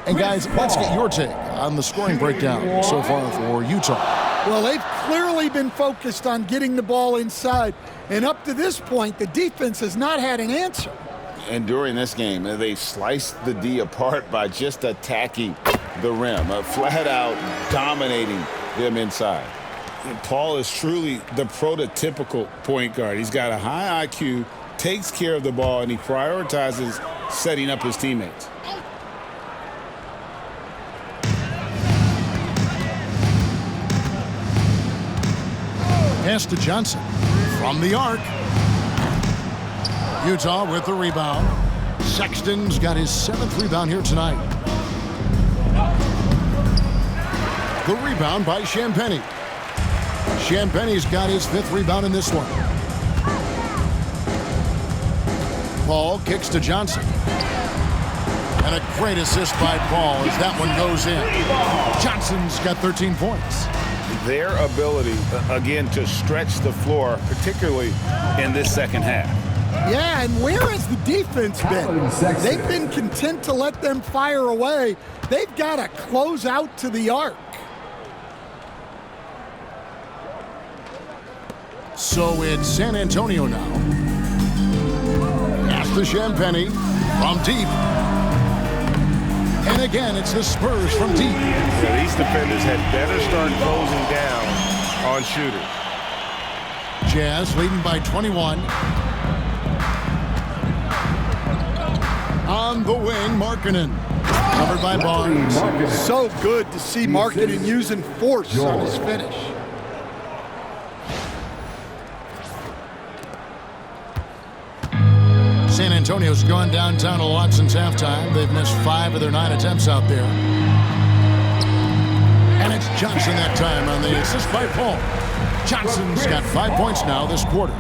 And guys, let's get your take on the scoring breakdown so far for Utah. Well, they've clearly been focused on getting the ball inside. And up to this point, the defense has not had an answer. And during this game, they've sliced the D apart by just attacking the rim, flat out dominating them inside. Paul is truly the prototypical point guard. He's got a high IQ, takes care of the ball, and he prioritizes setting up his teammates. Pass to Johnson from the arc. Utah with the rebound. Sexton's got his 7th rebound here tonight. The rebound by Champagnie. Champagnie's got his 5th rebound in this one. Paul kicks to Johnson. And a great assist by Paul as that one goes in. Johnson's got 13 points. Their ability, again, to stretch the floor, particularly in this second half. Yeah, and where has the defense been? They've been content to let them fire away. They've got to close out to the arc. So it's San Antonio now. Pass to Champagnie from deep. And again, it's the Spurs from deep. So these defenders had better start closing down on shooters. Jazz leading by 21. On the wing, Markkanen. Covered by Barnes. So good to see Markkanen using force on his finish. San Antonio's gone downtown a lot since halftime. They've missed 5 of their 9 attempts out there. And it's Johnson that time on the assist by Paul. Johnson's got 5 points now this quarter.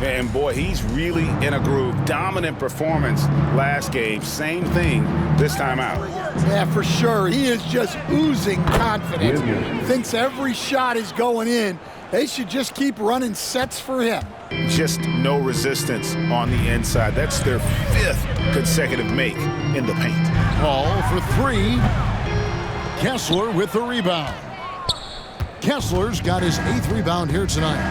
And boy, he's really in a groove. Dominant performance last game. Same thing this time out. Yeah, for sure. He is just oozing confidence. Thinks every shot is going in. They should just keep running sets for him. Just no resistance on the inside. That's their 5th consecutive make in the paint. Paul for 3. Kessler with the rebound. Kessler's got his 8th rebound here tonight.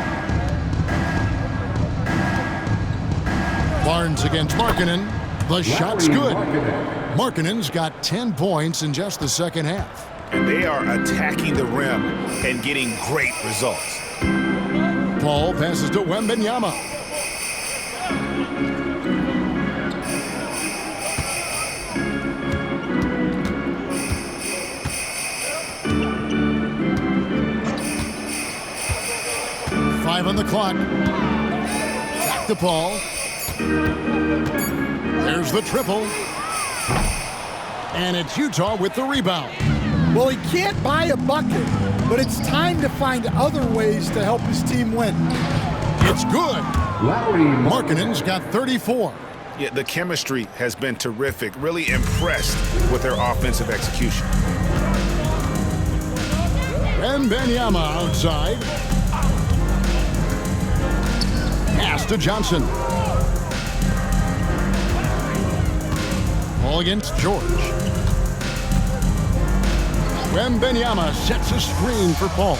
Barnes against Markkanen. The shot's good. Markkanen's got 10 points in just the second half. And they are attacking the rim and getting great results. Paul passes to Wembanyama. Five on the clock. Back to Paul. There's the triple. And it's Utah with the rebound. Well, he can't buy a bucket, but it's time to find other ways to help his team win. It's good. Markkanen's got 34. Yeah, the chemistry has been terrific. Really impressed with their offensive execution. Wembanyama outside. Pass to Johnson. Ball against George. Wembanyama sets a screen for Paul.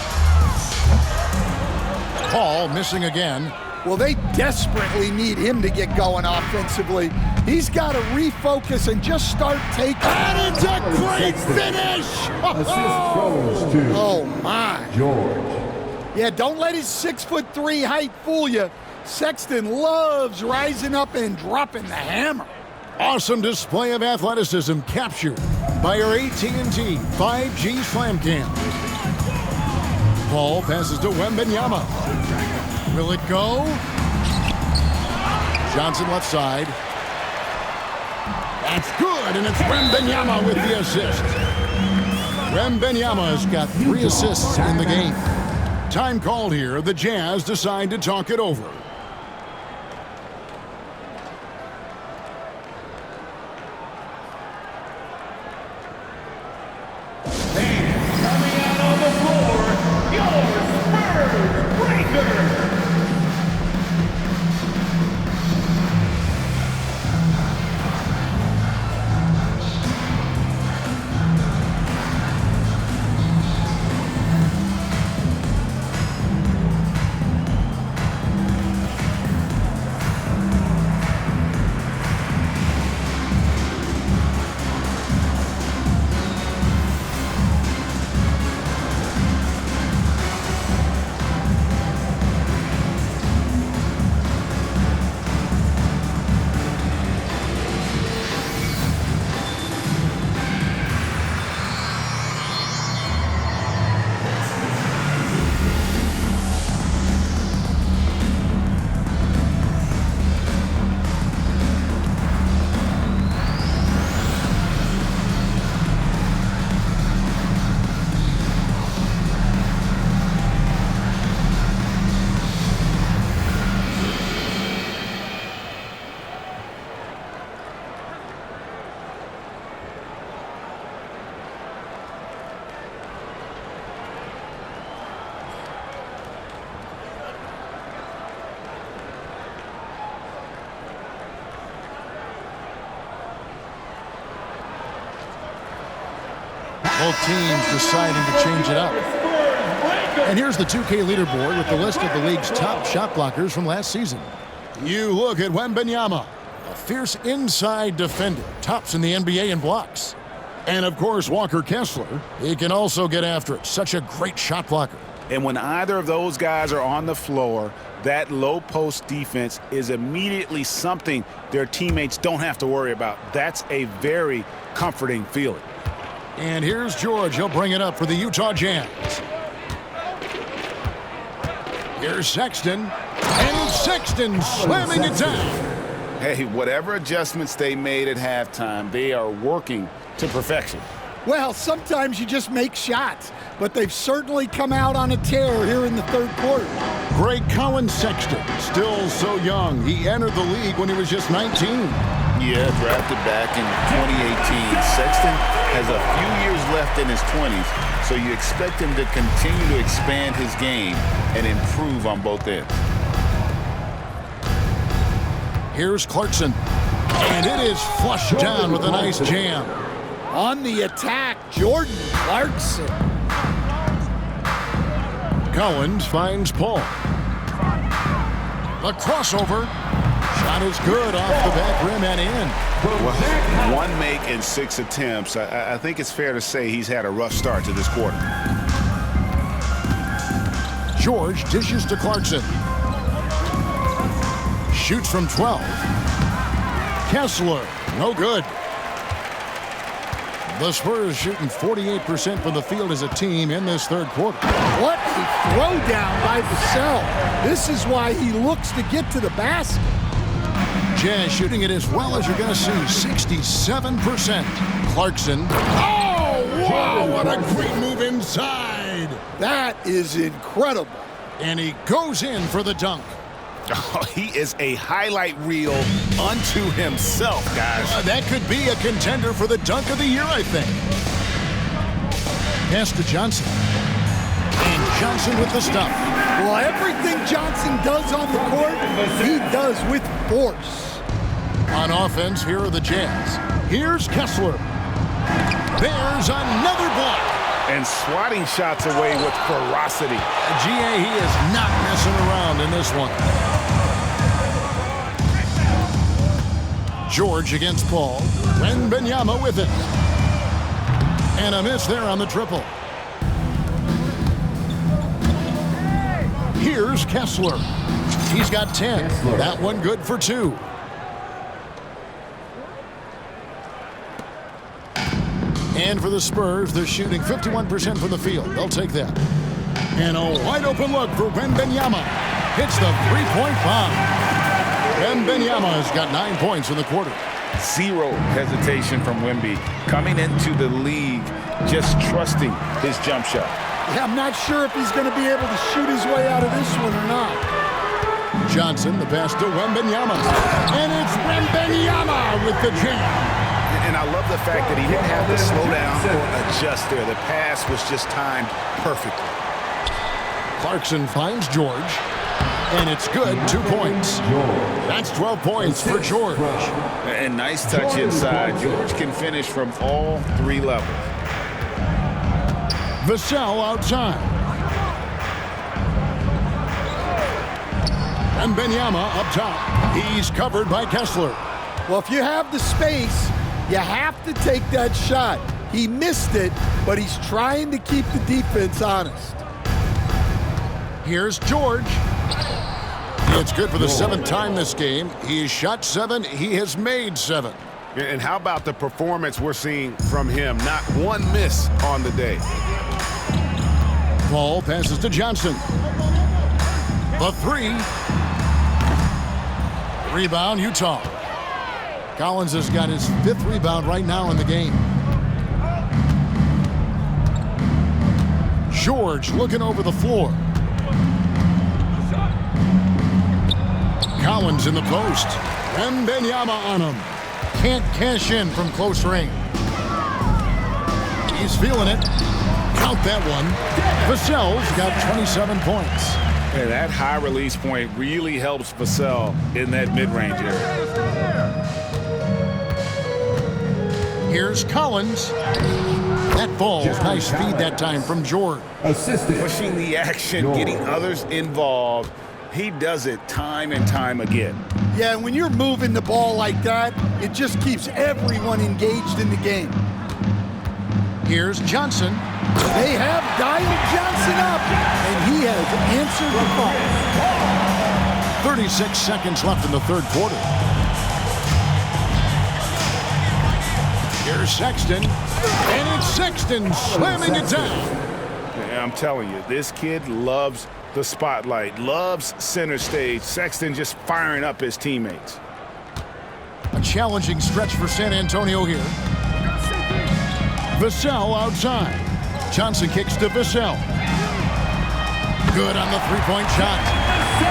Paul missing again. Well, they desperately need him to get going offensively. He's got to refocus and just start taking. And it's a great finish! Oh, my. George. Yeah, don't let his 6'3" height fool you. Sexton loves rising up and dropping the hammer. Awesome display of athleticism captured by our AT&T 5G Slam Cam. Paul passes to Wembanyama. Will it go? Johnson left side. That's good, and it's Wembanyama with the assist. Wembanyama's got 3 assists in the game. Time called here. The Jazz decide to talk it over. Both teams deciding to change it up. And here's the 2K leaderboard with the list of the league's top shot blockers from last season. You look at Wembanyama, a fierce inside defender, tops in the NBA in blocks. And of course, Walker Kessler, he can also get after it. Such a great shot blocker. And when either of those guys are on the floor, that low post defense is immediately something their teammates don't have to worry about. That's a very comforting feeling. And here's George. He'll bring it up for the Utah Jazz. Here's Sexton. And Sexton slamming it down. Hey, whatever adjustments they made at halftime, they are working to perfection. Well, sometimes you just make shots, but they've certainly come out on a tear here in the third quarter. Great Colin Sexton, still so young. He entered the league when he was just 19. Yeah, drafted back in 2018. Sexton has a few years left in his 20s, so you expect him to continue to expand his game and improve on both ends. Here's Clarkson, and it is flushed down with a nice jam. On the attack, Jordan Clarkson. Collins finds Paul. The crossover. Shot is good off the back rim and in. Well, 1 make in 6 attempts. I think it's fair to say he's had a rough start to this quarter. George dishes to Clarkson. Shoots from 12. Kessler, no good. The Spurs shooting 48% from the field as a team in this third quarter. What a throwdown by Vassell. This is why he looks to get to the basket. Jazz shooting it as well as you're going to see, 67%. Clarkson. Oh, wow, what a great move inside. That is incredible. And he goes in for the dunk. Oh, he is a highlight reel unto himself, guys. That could be a contender for the dunk of the year, I think. Pass to Johnson. And Johnson with the stop. Well, everything Johnson does on the court, he does with force. On offense, here are the Jazz. Here's Kessler. There's another block. And swatting shots away with ferocity. GA, he is not messing around in this one. George against Paul. Wembanyama with it. And a miss there on the triple. Here's Kessler. He's got 10. That one good for 2. And for the Spurs, they're shooting 51% from the field. They'll take that. And a wide open look for Wembanyama. Hits the three-point bomb. Wembanyama has got 9 points in the quarter. Zero hesitation from Wemby. Coming into the league, just trusting his jump shot. Yeah, I'm not sure if he's going to be able to shoot his way out of this one or not. Johnson, the pass to Wembanyama. And it's Wembanyama with the jam. And I love the fact that he didn't have to slow down or adjust there. The pass was just timed perfectly. Clarkson finds George. And it's good, 2 points. That's 12 points for George. And nice touch inside. George can finish from all 3 levels. Vassell outside. And Wembanyama up top. He's covered by Kessler. Well, if you have the space, you have to take that shot. He missed it, but he's trying to keep the defense honest. Here's George. It's good for the 7th time this game. He's shot 7. He has made 7. And how about the performance we're seeing from him? Not one miss on the day. Paul passes to Johnson. The 3. Rebound, Utah. Collins has got his 5th rebound right now in the game. George looking over the floor. Collins in the post. Wembanyama on him. Can't cash in from close range. He's feeling it. Count that one. Vassell's got 27 points. And that high release point really helps Vassell in that mid-range area. Here's Collins. That falls. Nice feed that time from George. Assistant. Pushing the action, getting others involved. He does it time and time again. Yeah, when you're moving the ball like that, it just keeps everyone engaged in the game. Here's Johnson. They have dialed Johnson up, and he has answered the call. 36 seconds left in the third quarter. Here's Sexton, and it's Sexton slamming it down. Yeah, I'm telling you, this kid loves the spotlight, loves center stage. Sexton just firing up his teammates. A challenging stretch for San Antonio here. Vassell outside. Johnson kicks to Vassell. Good on the three-point shot.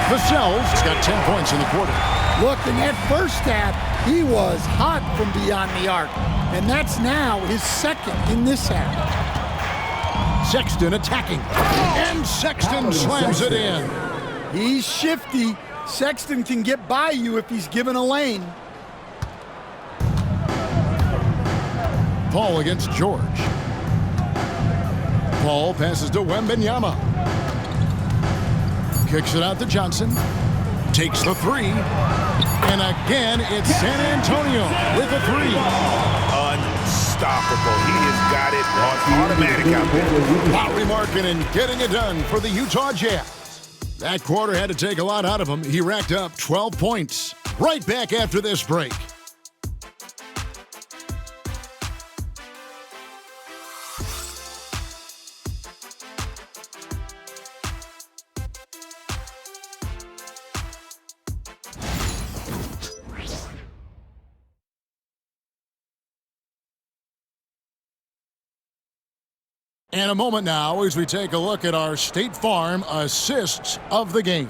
Vassell's got 10 points in the quarter. Look, in that first half, he was hot from beyond the arc, and that's now his second in this half. Sexton attacking, and Sexton slams it in. He's shifty. Sexton can get by you if he's given a lane. Paul against George. Paul passes to Wembanyama. Kicks it out to Johnson. Takes the three. And again, it's San Antonio with a three. Unstoppable. He has got it on automatic out there. Lauri Markkanen getting it done for the Utah Jazz. That quarter had to take a lot out of him. He racked up 12 points. Right back after this break. And a moment now as we take a look at our State Farm assists of the game.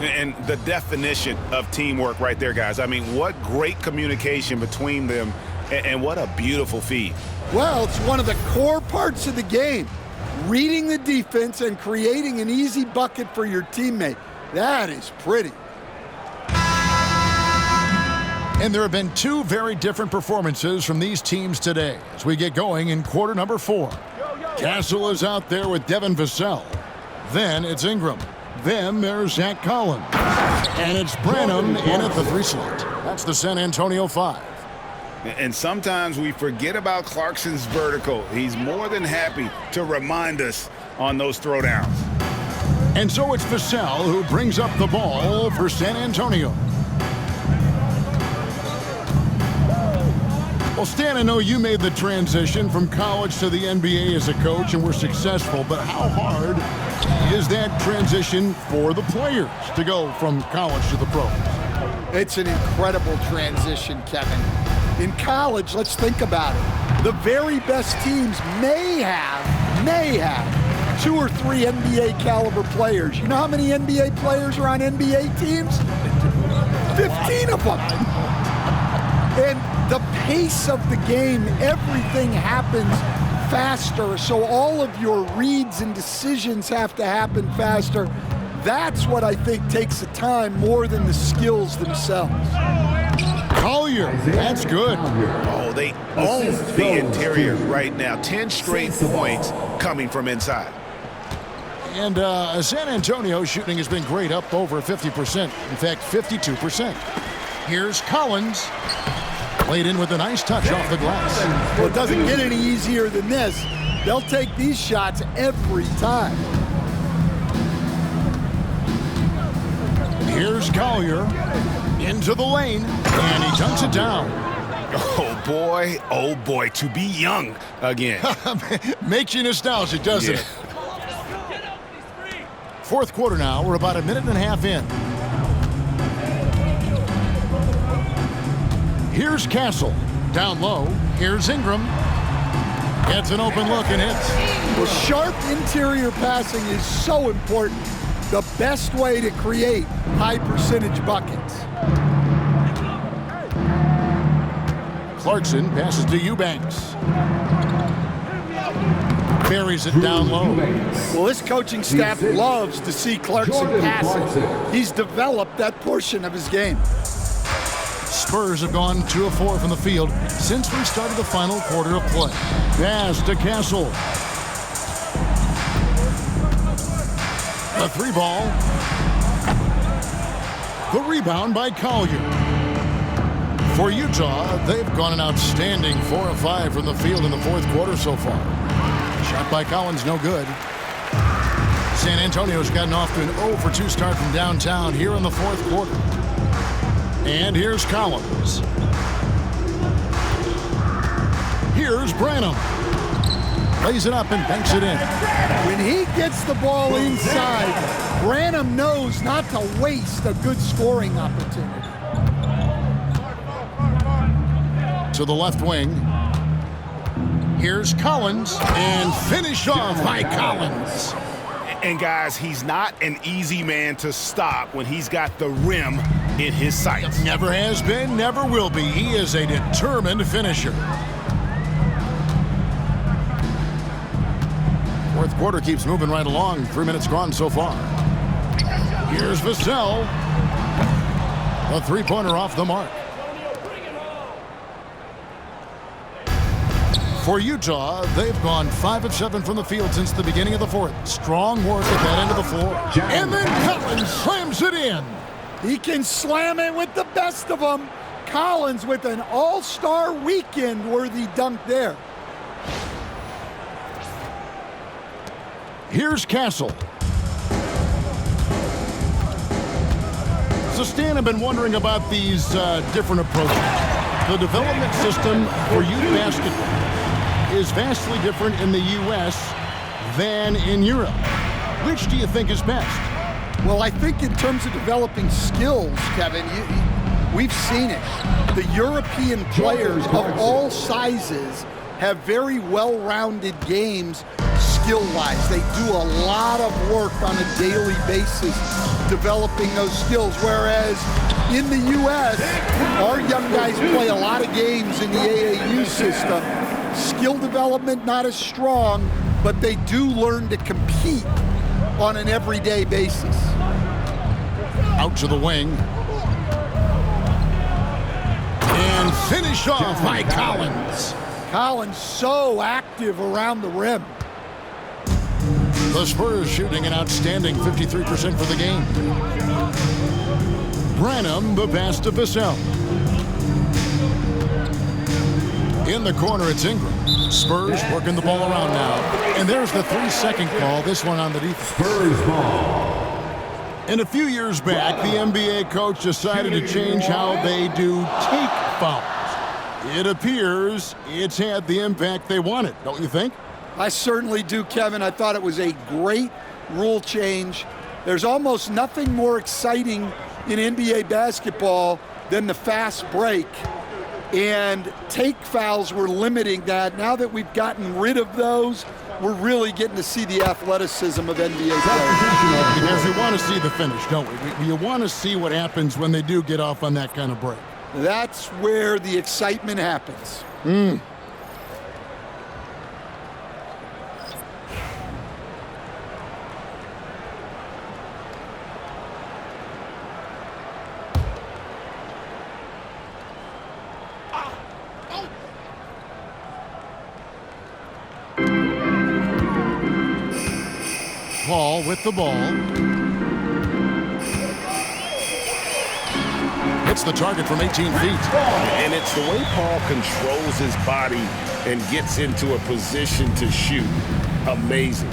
And the definition of teamwork right there, guys. I mean, what great communication between them, and what a beautiful feed. Well, it's one of the core parts of the game. Reading the defense and creating an easy bucket for your teammate. That is pretty. And there have been two very different performances from these teams today as we get going in quarter number 4. Castle is out there with Devin Vassell. Then it's Ingram. Then there's Zach Collins. And it's Branham in at the 3 slot. That's the San Antonio 5. And sometimes we forget about Clarkson's vertical. He's more than happy to remind us on those throwdowns. And so it's Vassell who brings up the ball for San Antonio. Well, Stan, I know you made the transition from college to the NBA as a coach and were successful, but how hard is that transition for the players to go from college to the pros? It's an incredible transition, Kevin. In college, let's think about it. The very best teams may have 2 or 3 NBA caliber players. You know how many NBA players are on NBA teams? 15 of them. And the pace of the game, everything happens faster, so all of your reads and decisions have to happen faster. That's what I think takes the time more than the skills themselves. Collier, that's good. Oh, they own the interior right now. 10 straight points coming from inside. And San Antonio shooting has been great, up over 50%. In fact, 52%. Here's Collins. Played in with a nice touch off the glass. Well, it doesn't get any easier than this. They'll take these shots every time. Here's Collier into the lane, and he dunks it down. Oh boy, to be young again. Makes you nostalgic, doesn't it? Fourth quarter now, we're about a minute and a half in. Here's Castle, down low. Here's Ingram. Gets an open look and hits. Well, sharp interior passing is so important. The best way to create high percentage buckets. Clarkson passes to Eubanks. Buries it down low. Well, this coaching staff loves to see Clarkson passing. He's developed that portion of his game. Spurs have gone 2 of 4 from the field since we started the final quarter of play. Pass to Castle. A 3-ball. The rebound by Collier. For Utah, they've gone an outstanding 4 of 5 from the field in the fourth quarter so far. Shot by Collins, no good. San Antonio's gotten off to an 0 for 2 start from downtown here in the fourth quarter. And here's Collins. Here's Branham. Lays it up and banks it in. When he gets the ball inside, Branham knows not to waste a good scoring opportunity. To the left wing. Here's Collins, and finish off by Collins. And guys, he's not an easy man to stop when he's got the rim in his sights. Never has been, never will be. He is a determined finisher. Fourth quarter keeps moving right along. 3 minutes gone so far. Here's Vassell. A 3-pointer off the mark. For Utah, they've gone 5 of 7 from the field since the beginning of the fourth. Strong work at that end of the floor. And then Collins slams it in. He can slam it with the best of them. Collins with an all-star weekend-worthy dunk there. Here's Castle. So Stan, I've been wondering about these different approaches. The development system for youth basketball is vastly different in the U.S. than in Europe. Which do you think is best? Well, I think in terms of developing skills, Kevin, we've seen it. The European players of all sizes have very well-rounded games skill-wise. They do a lot of work on a daily basis developing those skills, whereas in the U.S., our young guys play a lot of games in the AAU system. Skill development not as strong, but they do learn to compete on an everyday basis. Out to the wing. And finish off by Collins. Collins so active around the rim. The Spurs shooting an outstanding 53% for the game. Branham, the pass to Vassell. In the corner, it's Ingram. Spurs working the ball around now. And there's the 3-second call, this one on the defense. Spurs ball. And a few years back, the NBA coach decided to change how they do take fouls. It appears it's had the impact they wanted, don't you think? I certainly do, Kevin. I thought it was a great rule change. There's almost nothing more exciting in NBA basketball than the fast break. And take fouls were limiting that. Now that we've gotten rid of those, we're really getting to see the athleticism of NBA players. Because we want to see the finish, don't we? We want to see what happens when they do get off on that kind of break. That's where the excitement happens. Paul with the ball. Hits the target from 18 feet. And it's the way Paul controls his body and gets into a position to shoot. Amazing.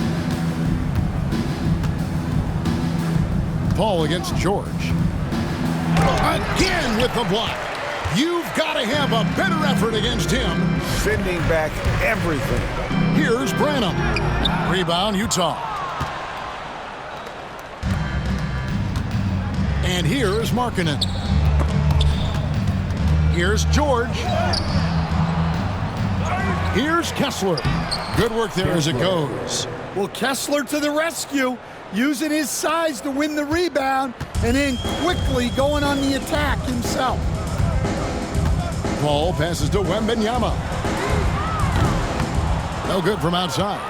Paul against George. Again with the block. You've got to have a better effort against him. Sending back everything. Here's Branham. Rebound, Utah. And here's Markkanen. Here's George. Here's Kessler. Good work there as it goes. Well, Kessler to the rescue, using his size to win the rebound, and then quickly going on the attack himself. Paul passes to Wembanyama. No good from outside.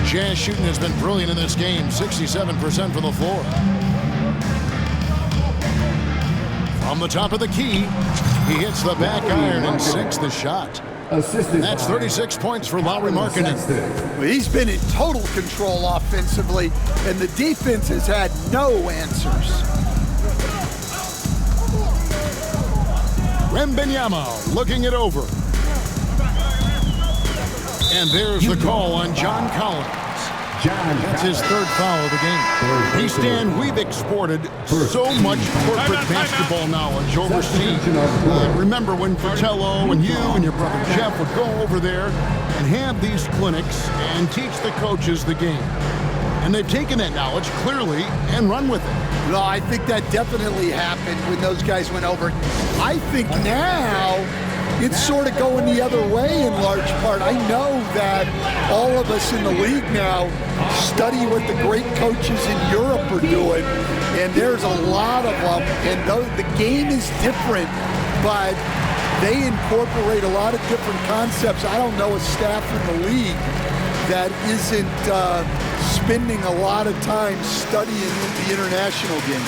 Jazz shooting has been brilliant in this game, 67% from the floor. From the top of the key, he hits the back iron and sinks the shot. That's 36 points for Lauri Markkanen. Well, he's been in total control offensively, and the defense has had no answers. Wembanyama looking it over. And there's the call on John Collins. That's his third foul of the game. Hey, Stan, we've exported so much corporate basketball knowledge overseas. Remember when Fratello and you and your brother Jeff would go over there and have these clinics and teach the coaches the game. And they've taken that knowledge clearly and run with it. Well, I think that definitely happened when those guys went over. I think now it's sort of going the other way in large part. I know that all of us in the league now study what the great coaches in Europe are doing, and there's a lot of them, and the game is different, but they incorporate a lot of different concepts. I don't know a staff in the league that isn't spending a lot of time studying the international game.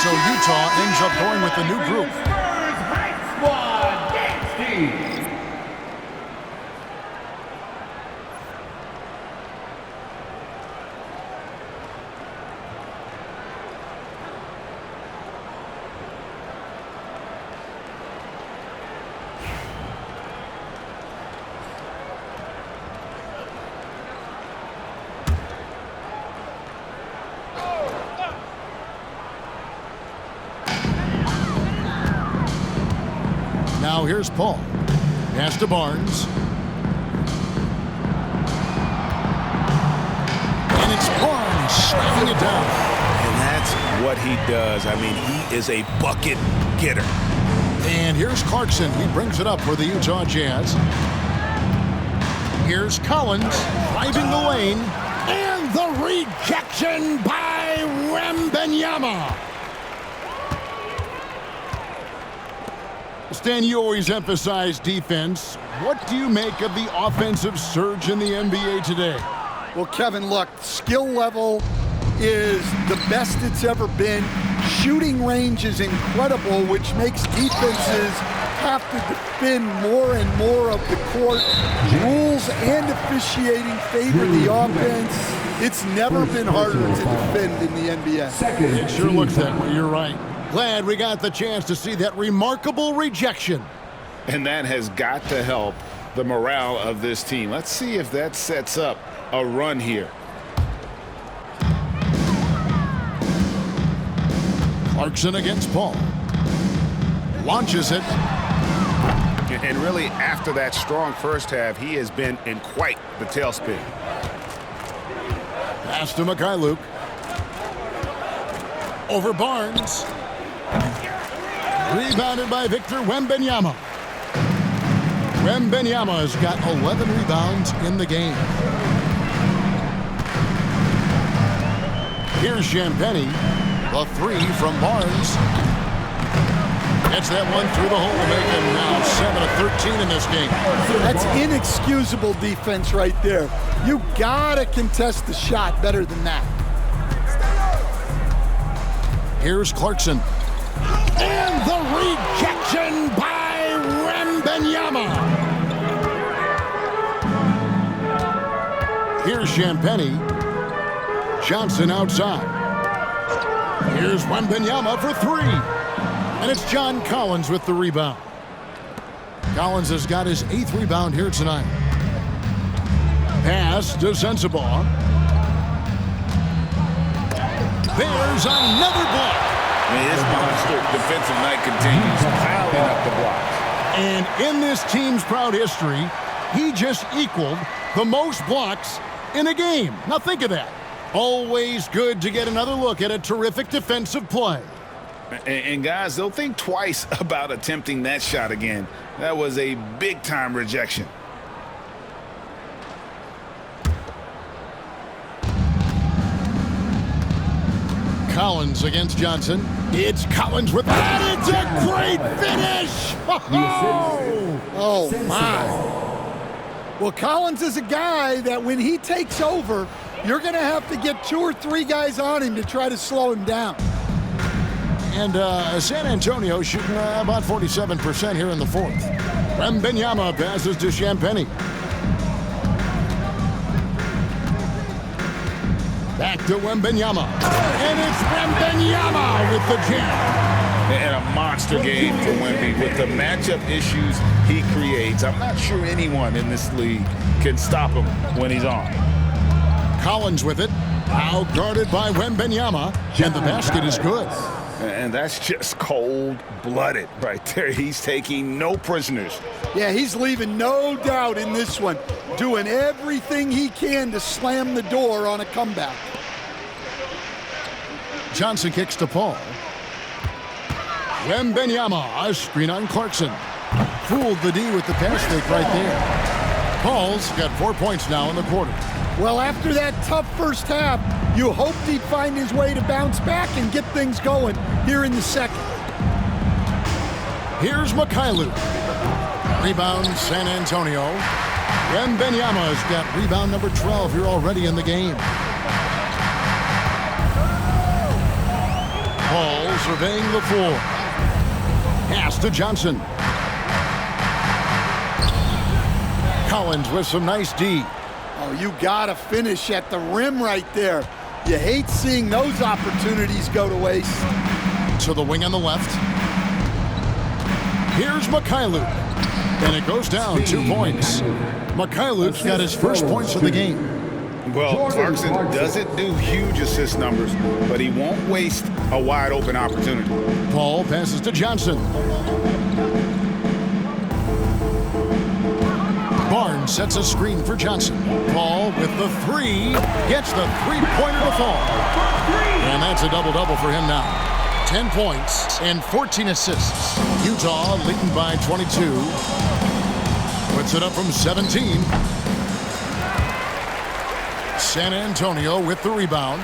So Utah ends up going with the new group. Spurs Hype Squad Gangsters. Now here's Paul. Pass to Barnes. And it's Barnes slamming it down. And that's what he does. I mean, he is a bucket getter. And here's Clarkson. He brings it up for the Utah Jazz. Here's Collins driving the lane. And the rejection by Wembanyama. Stan, you always emphasize defense. What do you make of the offensive surge in the NBA today? Well, Kevin, look, skill level is the best it's ever been. Shooting range is incredible, which makes defenses have to defend more and more of the court. Rules and officiating favor the offense. It's never been harder to defend in the NBA. It sure looks that way. You're right. Glad we got the chance to see that remarkable rejection. And that has got to help the morale of this team. Let's see if that sets up a run here. Clarkson against Paul. Launches it. And really, after that strong first half, he has been in quite the tailspin. Pass to Mikhailuk. Over Barnes. Rebounded by Victor Wembanyama. Wembanyama has got 11 rebounds in the game. Here's Champagny. The three from Barnes. Gets that one through the hole, making now 7 of 13 in this game. That's inexcusable defense right there. You gotta contest the shot better than that. Here's Clarkson. And the rejection by Wembanyama. Here's Champagny. Johnson outside. Here's Wembanyama for three. And it's John Collins with the rebound. Collins has got his 8th rebound here tonight. Pass to Sensabaugh. There's another block. His monster defensive night continues, piling up the blocks. And in this team's proud history, he just equaled the most blocks in a game. Now think of that. Always good to get another look at a terrific defensive play. And guys, they'll think twice about attempting that shot again. That was a big-time rejection. Collins against Johnson. It's Collins with that. It's a great finish. Oh, my. Well, Collins is a guy that when he takes over, you're going to have to get 2 or 3 guys on him to try to slow him down. And San Antonio shooting about 47% here in the 4th. Wembanyama passes to Champagnie. Back to Wembanyama. And it's Wembanyama with the jam. And a monster game for Wemby with the matchup issues he creates. I'm not sure anyone in this league can stop him when he's on. Collins with it. Now guarded by Wembanyama. And the basket is good. And that's just cold-blooded right there. He's taking no prisoners. Yeah, he's leaving no doubt in this one. Doing everything he can to slam the door on a comeback. Johnson kicks to Paul. Wembanyama, a screen on Clarkson. Fooled the D with the pass fake right there. Paul's got 4 points now in the quarter. Well, after that tough first half, you hoped he'd find his way to bounce back and get things going here in the second. Here's Mikhailuk. Rebound, San Antonio. Wembanyama's got rebound number 12 here already in the game. Paul surveying the floor. Pass to Johnson. Collins with some nice D. Oh, you gotta finish at the rim right there. You hate seeing those opportunities go to waste. To the wing on the left. Here's Mikhailuk. And it goes down 2 points. Mikhailuk's got his first points of the game. Well, Clarkson doesn't do huge assist numbers, but he won't waste a wide open opportunity. Paul passes to Johnson. Barnes sets a screen for Johnson. Paul with the 3, gets the 3-pointer to fall. And that's a double-double for him now. 10 points and 14 assists. Utah leading by 22. Puts it up from 17. San Antonio with the rebound.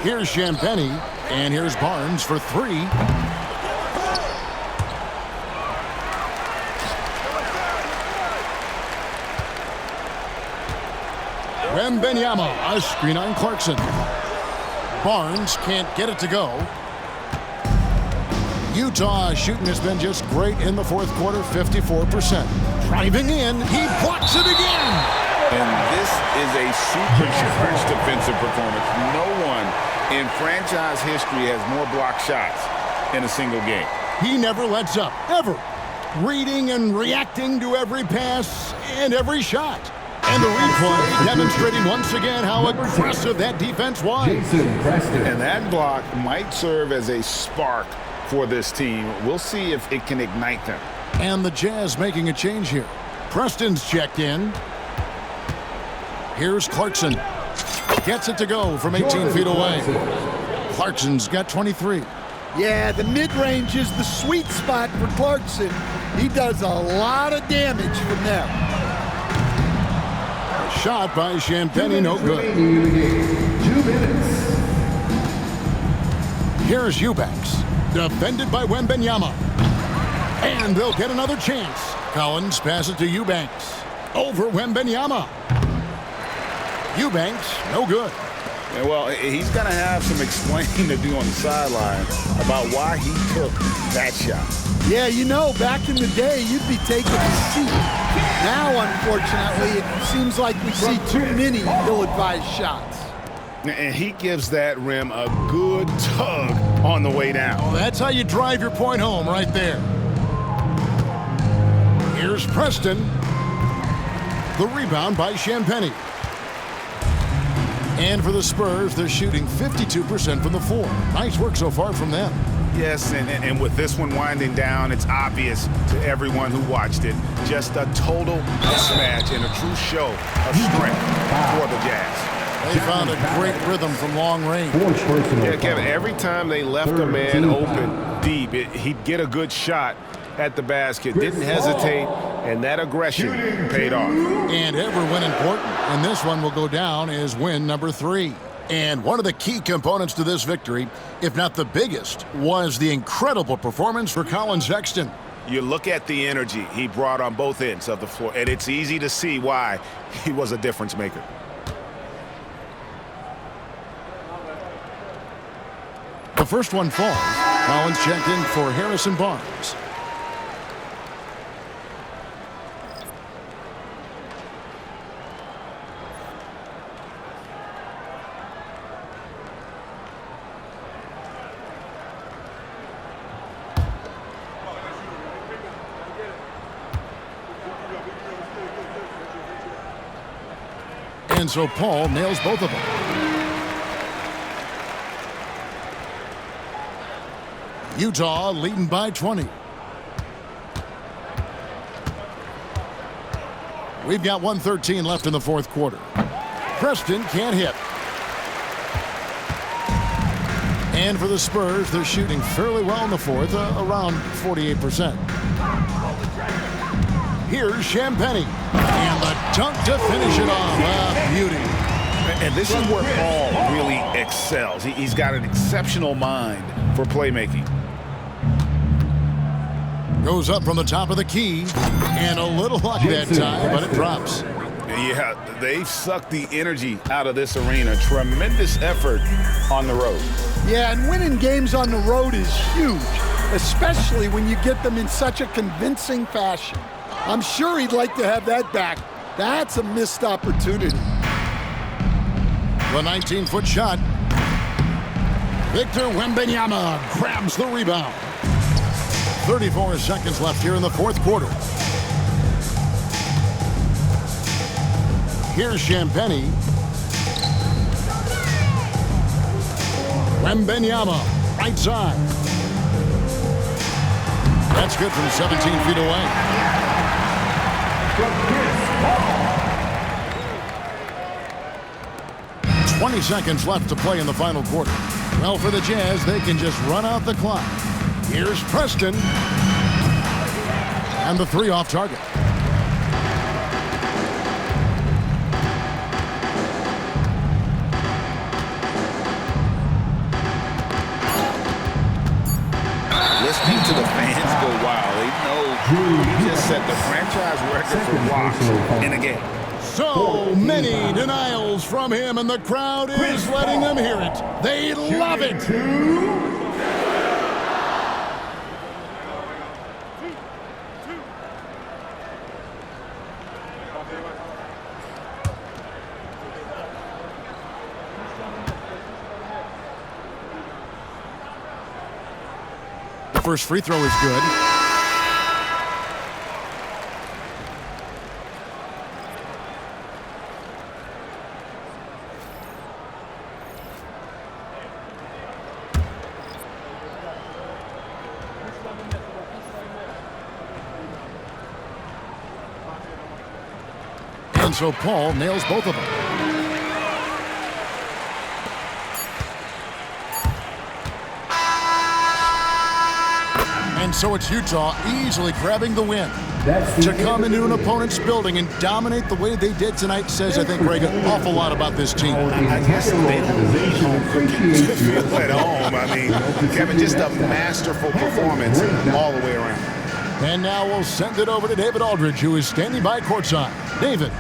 Here's Champagnie, and here's Barnes for 3. Wembanyama, a screen on Clarkson. Barnes can't get it to go. Utah shooting has been just great in the 4th quarter, 54%. Driving in, he blocks it again. And this is a supercharged defensive performance. No one in franchise history has more block shots in a single game. He never lets up, ever. Reading and reacting to every pass and every shot. And the replay demonstrating once again how aggressive that defense was. And that block might serve as a spark for this team. We'll see if it can ignite them. And the Jazz making a change here. Preston's checked in. Here's Clarkson. Gets it to go from 18 feet away. Clarkson's got 23. Yeah, the mid-range is the sweet spot for Clarkson. He does a lot of damage from there. Shot by Champagnie, no good. 2 minutes. Here's Eubanks. Defended by Wembanyama. And they'll get another chance. Collins passes to Eubanks. Over Wembanyama. Eubanks, no good. Yeah, well, he's going to have some explaining to do on the sideline about why he took that shot. Yeah, you know, back in the day, you'd be taking a seat. Now, unfortunately, it seems like we see too many ill-advised shots. And he gives that rim a good tug on the way down. Well, that's how you drive your point home right there. Here's Preston. The rebound by Champagnie. And for the Spurs, they're shooting 52% from the floor. Nice work so far from them. Yes, and with this one winding down, it's obvious to everyone who watched it. Just a total mismatch and a true show of strength for the Jazz. They found a great rhythm from long range. Yeah, Kevin, every time they left a man open deep, he'd get a good shot at the basket, didn't hesitate, and that aggression paid off. And every win important, and this one will go down as win number 3. And one of the key components to this victory, if not the biggest, was the incredible performance for Collin Sexton. You look at the energy he brought on both ends of the floor, and it's easy to see why he was a difference maker. The first one falls. Collins checked in for Harrison Barnes. And so Paul nails both of them. Utah leading by 20. We've got 1:13 left in the fourth quarter. Preston can't hit. And for the Spurs, they're shooting fairly well in the fourth, around 48%. Here's Champagnie. And the dunk to finish it off. Beauty. And this is where Paul really excels. He's got an exceptional mind for playmaking. Goes up from the top of the key. And a little luck that time, but it drops. Yeah, they've sucked the energy out of this arena. Tremendous effort on the road. Yeah, and winning games on the road is huge, especially when you get them in such a convincing fashion. I'm sure he'd like to have that back. That's a missed opportunity. The 19-foot shot. Victor Wembanyama grabs the rebound. 34 seconds left here in the fourth quarter. Here's Champagnie. Wembanyama, right side. That's good from 17 feet away. 20 seconds left to play in the final quarter. Well, for the Jazz, they can just run out the clock. Here's Preston. And the three off target. Listening to the fans go wild. They know he just set the franchise record for blocks in a game. So many denials from him, and the crowd is letting them hear it. They love it. The first free throw is good. And so Paul nails both of them. And so it's Utah easily grabbing the win. To come into an opponent's building and dominate the way they did tonight says, I think, Greg, an awful lot about this team. I guess they don't leave home cooking to feel at home. I mean, Kevin, just a masterful performance all the way around. And now we'll send it over to David Aldridge, who is standing by courtside. David.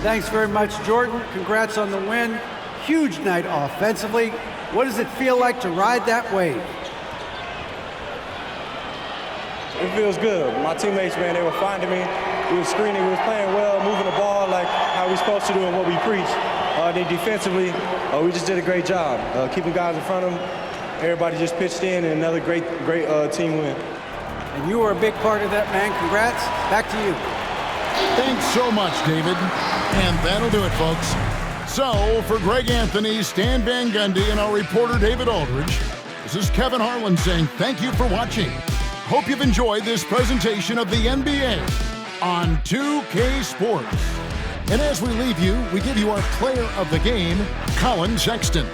Thanks very much, Jordan. Congrats on the win. Huge night offensively. What does it feel like to ride that wave? It feels good. My teammates, man, they were finding me. We were screening, we were playing well, moving the ball like how we're supposed to do and what we preach. I think defensively, we just did a great job keeping guys in front of them. Everybody just pitched in, and another great team win. And you were a big part of that, man. Congrats. Back to you. Thanks so much, David. And that'll do it, folks. So, for Greg Anthony, Stan Van Gundy, and our reporter David Aldridge, this is Kevin Harlan saying thank you for watching. Hope you've enjoyed this presentation of the NBA on 2K Sports. And as we leave you, we give you our player of the game, Colin Sexton.